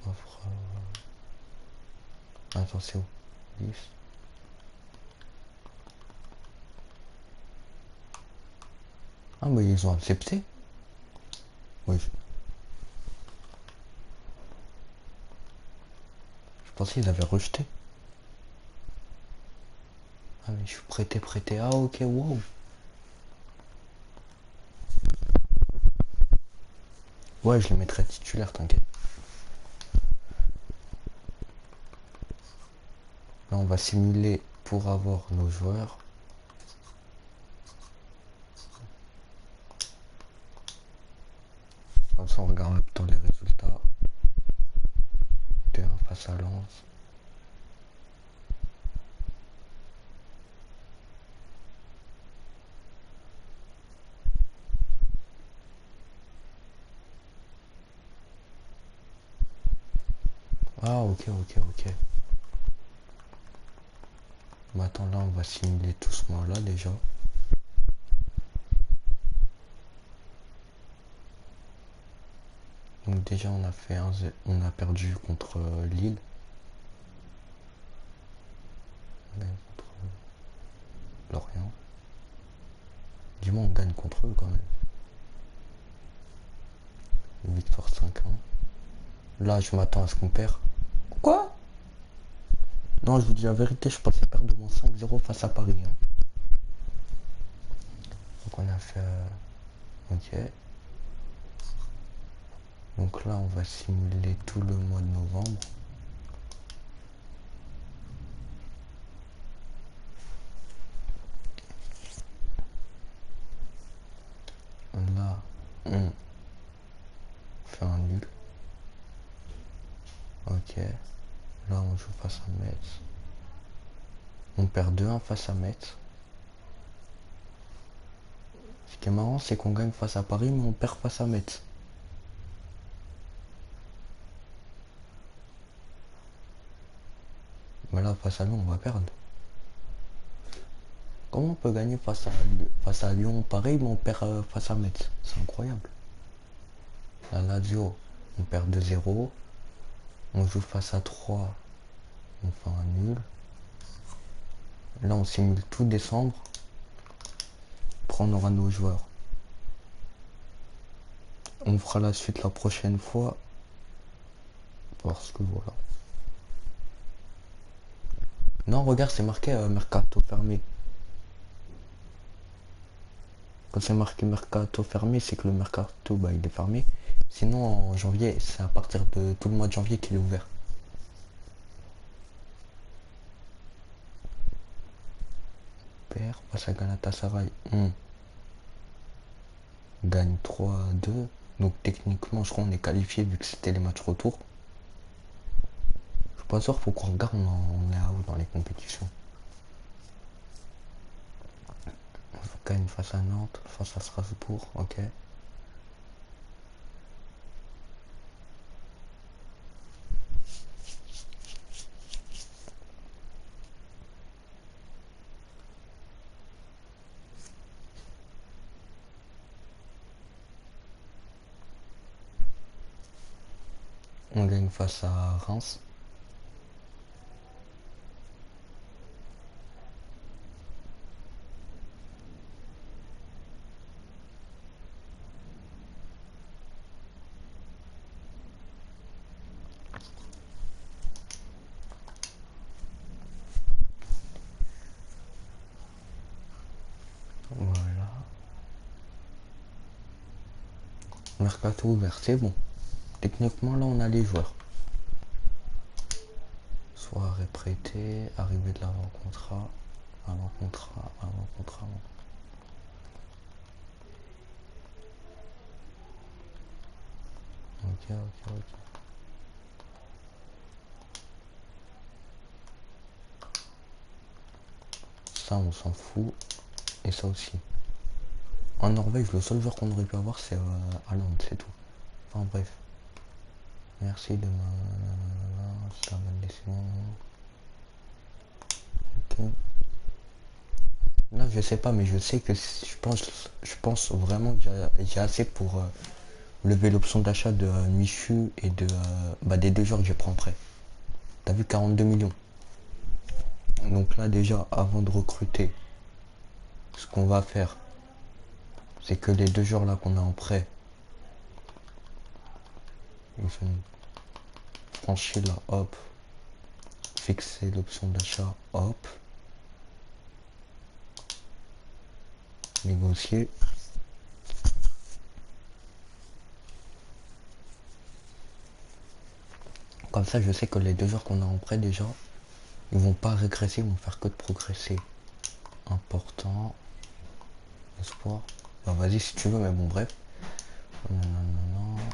Offre. Attends, c'est où? 10. Ah, mais ils ont accepté. Oui. Je pensais qu'ils avaient rejeté. Ah, mais je suis prêté. Ah, ok, wow. Ouais, je les mettrai titulaires, t'inquiète. Là, on va simuler pour avoir nos joueurs. Comme ça, on regarde plutôt les résultats. Terrain face à Lens. Ah, ok. Bah, attends, là, on va simuler tout ce mois-là déjà. Donc déjà, on a fait on a perdu contre Lille. On gagne contre Lorient. Dis-moi, on gagne contre eux quand même. Une victoire 5-1. Là, je m'attends à ce qu'on perd. Quoi? Non, je vous dis la vérité, je pensais perdre au moins 5-0 face à Paris. Hein. Donc on a fait... Ok. Donc là, on va simuler tout le mois de novembre. Là, on fait un nul. Ok. Là, on joue face à Metz. On perd 2-1 face à Metz. Ce qui est marrant, c'est qu'on gagne face à Paris, mais on perd face à Metz. Mais là, face à Lyon, on va perdre. Comment on peut gagner face à Lyon, Paris, mais on perd face à Metz? C'est incroyable. La Lazio, on perd 2-0. On joue face à 3. On fait un nul. Là, on simule tout décembre. Après, on aura nos joueurs. On fera la suite la prochaine fois. Parce que voilà. Non, regarde, c'est marqué mercato fermé. Quand c'est marqué mercato fermé, c'est que le mercato, bah, il est fermé. Sinon, en janvier, c'est à partir de tout le mois de janvier qu'il est ouvert. Perd face à Galatasaray. On gagne 3-2. Donc techniquement, je crois qu'on est qualifié vu que c'était les matchs retour. Je suis pas sûr, faut qu'on regarde, on est à où dans les compétitions. On gagne face à Nantes, face à Strasbourg, ok. On gagne face à Reims. Voilà. Mercato ouvert, c'est bon. Techniquement, là, on a les joueurs. Soirée prêtée, arrivée de l'avant-contrat, avant-contrat, avant-contrat. Ok. Ça, on s'en fout. Et ça aussi. En Norvège, le seul joueur qu'on aurait pu avoir, c'est Haaland, c'est tout. Enfin bref. Merci de ça va me laisser. Ok. Là, je sais pas, mais je sais que je pense vraiment que j'ai assez pour lever l'option d'achat de Michu et de des deux joueurs que je prends prêt. T'as vu 42 millions. Donc là déjà, avant de recruter, ce qu'on va faire, c'est que les deux joueurs là qu'on a en prêt, ils sont franchis là, hop, fixer l'option d'achat, hop, négocier. Comme ça, je sais que les deux joueurs qu'on a en prêt déjà, ils vont pas régresser, ils vont faire que de progresser. Important. Espoir. Bah vas-y si tu veux, mais bon bref.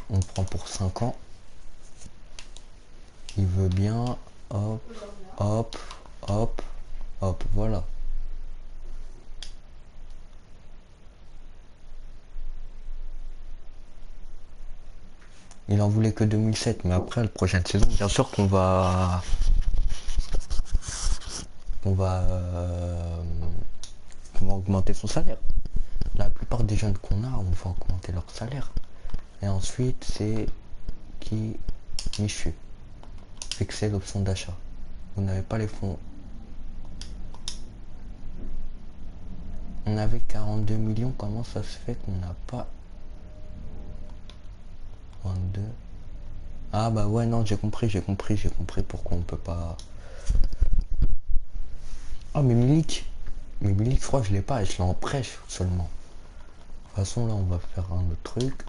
On prend pour 5 ans. Il veut bien. Hop, hop, hop, hop, voilà. Il en voulait que 2007, mais après la prochaine saison, bien sûr qu'on va augmenter son salaire. La plupart des jeunes qu'on a, on va augmenter leur salaire. Et ensuite, c'est qui Michu. Fixer l'option d'achat. Vous n'avez pas les fonds. On avait 42 millions, comment ça se fait qu'on n'a pas 22. Ah bah ouais, non, j'ai compris pourquoi on peut pas. Ah mais Milik, je crois que je l'ai pas, je l'ai en prêche seulement. De toute façon là on va faire un autre truc.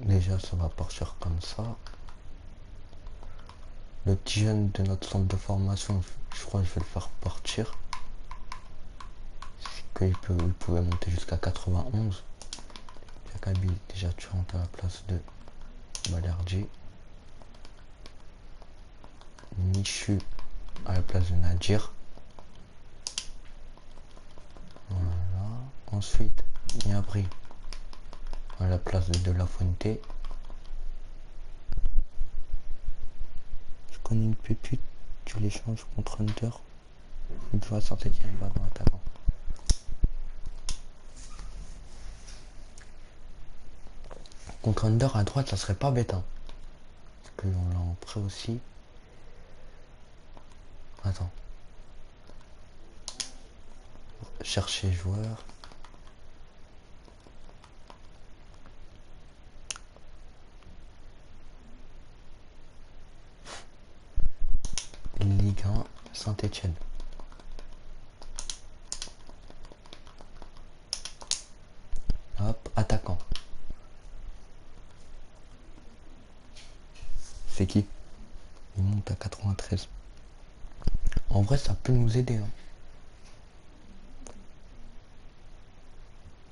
Déjà ça va partir comme ça. Le petit jeune de notre centre de formation, je crois que je vais le faire partir. Il pouvait monter jusqu'à 91. Jakabi, déjà tu rentres à la place de Balerdi. Michu à la place de Nadir. Voilà. Ensuite, Niabri à la place de La Fuente. Je connais une pépite, tu l'échanges contre Hunter. Une fois Saint-Etienne, va dans l'attaquant. Contre Under à droite, ça serait pas bête. Hein. Parce qu'on l'a en prêt aussi. Attends. Chercher joueur. Ligue 1, Saint-Etienne. Hop, attaquant. C'est qui? Il monte à 93. En vrai, ça peut nous aider. Hein.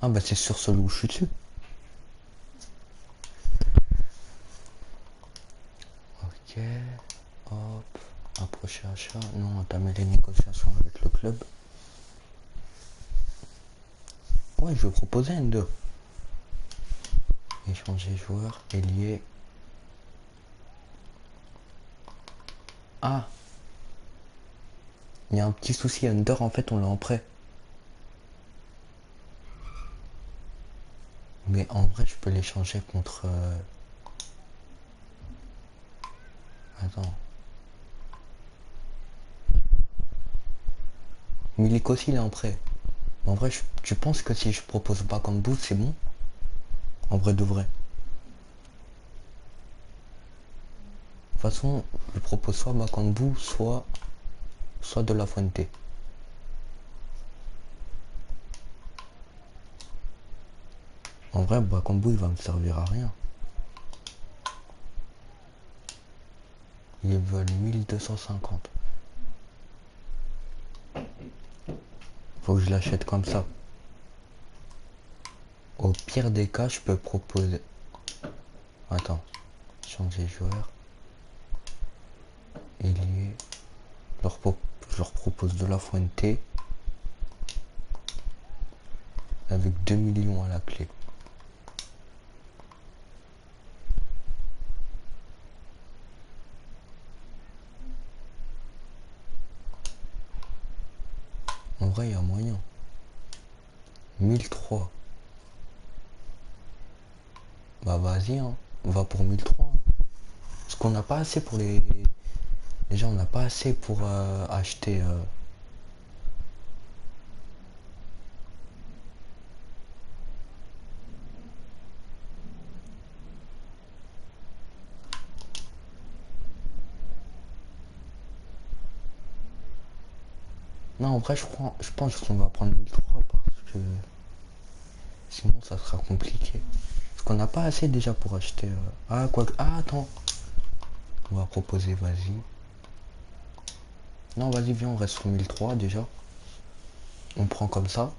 Ah bah c'est sur celui où je suis dessus. Ok. Hop. Approcher achat. Non, entamer les négociations avec le club. Ouais, je vais proposer un 2. Échanger joueur, ailier. Ah. Il y a un petit souci, Under, en fait, on l'a en prêt. Mais en vrai, je peux l'échanger contre... Attends. Milik aussi, il est en prêt. En vrai, tu penses que si je propose pas comme bout, c'est bon? En vrai de vrai. De toute façon, je propose soit Bakambu, soit de La Fuente. En vrai, Bakambu, il va me servir à rien. Ils veulent 1250. Faut que je l'achète comme ça. Au pire des cas, je peux proposer... Attends. Changer joueur. Ailier. Je leur propose de La Fuente. Avec 2 millions à la clé. En vrai, il y a moyen. 1003. Bah vas-y, hein. On va pour 1003. Hein. Parce qu'on n'a pas assez pour les... Déjà, on n'a pas assez pour acheter... Non, en vrai, je pense qu'on va prendre 1003 parce que... Sinon, ça sera compliqué. Parce qu'on n'a pas assez déjà pour acheter... Ah, quoi que... Ah, attends. On va proposer, vas-y. Non, vas-y, viens, on reste sur 1003 déjà. On prend comme ça.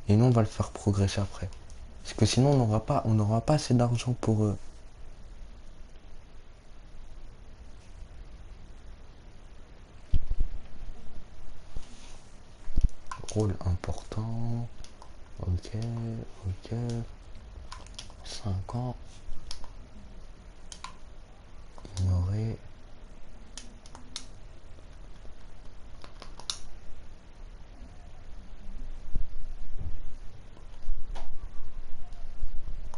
Et nous, on va le faire progresser après. Parce que sinon, on n'aura pas assez d'argent pour... Rôle important. Ok, ok. 5 ans. Ignorer.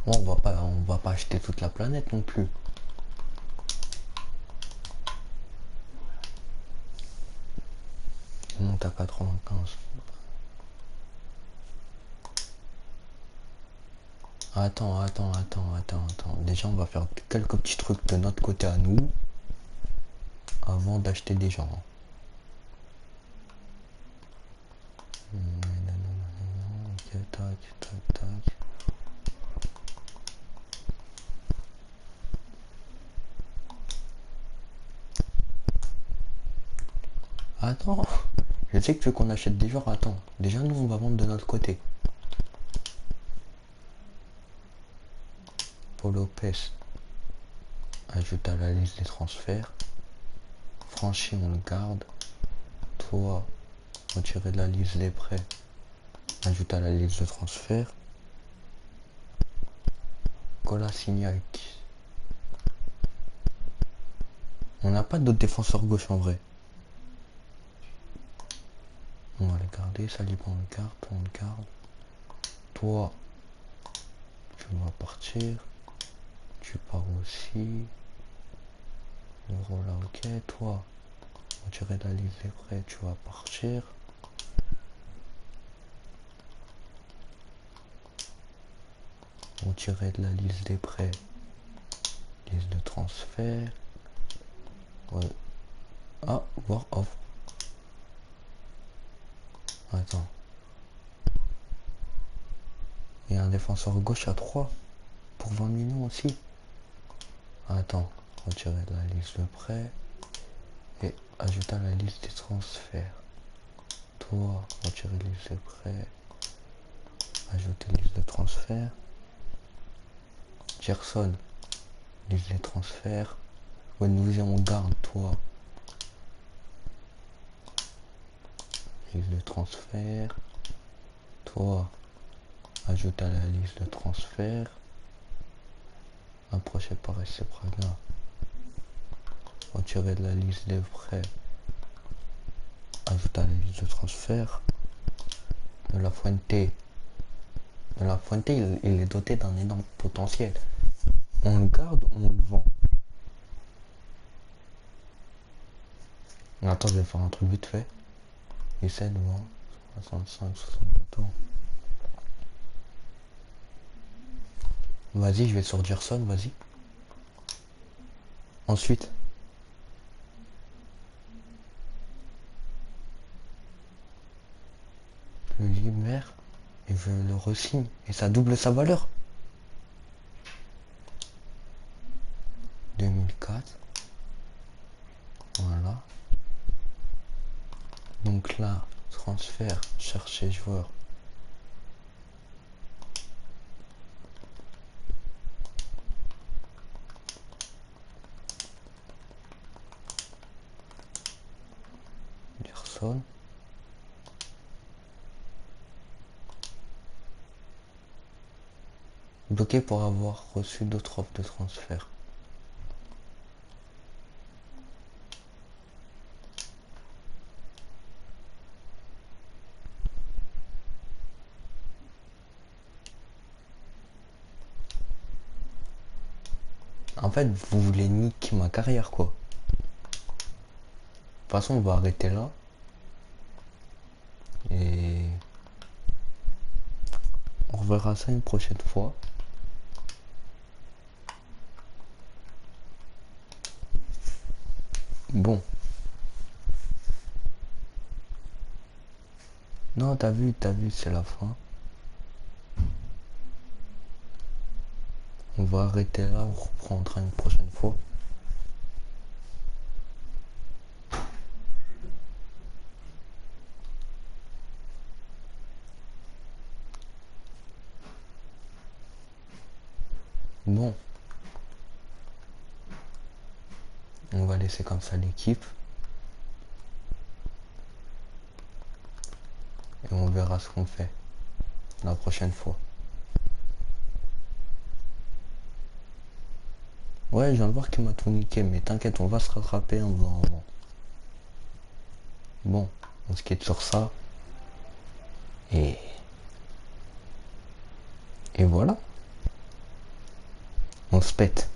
Bon, on va pas acheter toute la planète non plus. On monte à 95. Attends. Déjà, on va faire quelques petits trucs de notre côté à nous. Avant d'acheter des gens. Ok, tac. Attends. Je sais que tu veux qu'on achète des joueurs. Attends. Déjà, nous, on va vendre de notre côté. Paul Lopez. Ajoute à la liste des transferts. Franchi, on le garde. Toi, retirer de la liste des prêts. Ajoute à la liste de transfert. Kolasinac. On n'a pas d'autres défenseurs gauche en vrai. On va le garder, Saliba on le garde, on le garde. Toi, tu vas partir. Tu pars aussi. Euro là, ok. Toi, retirer de la liste des prêts, tu vas partir. Retirer de la liste des prêts. Liste de transfert. Ouais. Ah, voir offre. Attends. Il y a un défenseur gauche à 3 pour 20 millions aussi. Attends. Retirer de la liste de prêts. Et ajouter à la liste des transferts. Toi, retirer liste de prêts. Ajouter liste de transferts. Gerson. Liste des transferts. Nous on garde toi. Liste de transfert. Toi, ajoute à la liste de transfert. Approchez par SC Praga. Retirer de la liste des prêts. Ajoute à la liste de transfert. De la Fuente. De la Fuente, il est doté d'un énorme potentiel. On le garde, on le vend. Attends, je vais faire un truc vite fait. 17, 20, 65, 74. Vas-y, je vais sur Gerson, vas-y. Ensuite. Je le libère et je le re-signe. Et ça double sa valeur. 2004. Voilà. Donc là, transfert, chercher joueur. Gerson. Bloqué pour avoir reçu d'autres offres de transfert. En fait, vous voulez niquer ma carrière, quoi. De toute façon, on va arrêter là. Et on reverra ça une prochaine fois. Bon. Non, t'as vu, c'est la fin. On va arrêter là, on reprendra une prochaine fois. Bon. On va laisser comme ça l'équipe. Et on verra ce qu'on fait la prochaine fois. Ouais, je viens de voir qu'il m'a tout niqué, mais t'inquiète, on va se rattraper un moment. Bon, on se quitte sur ça. Et voilà. On se pète.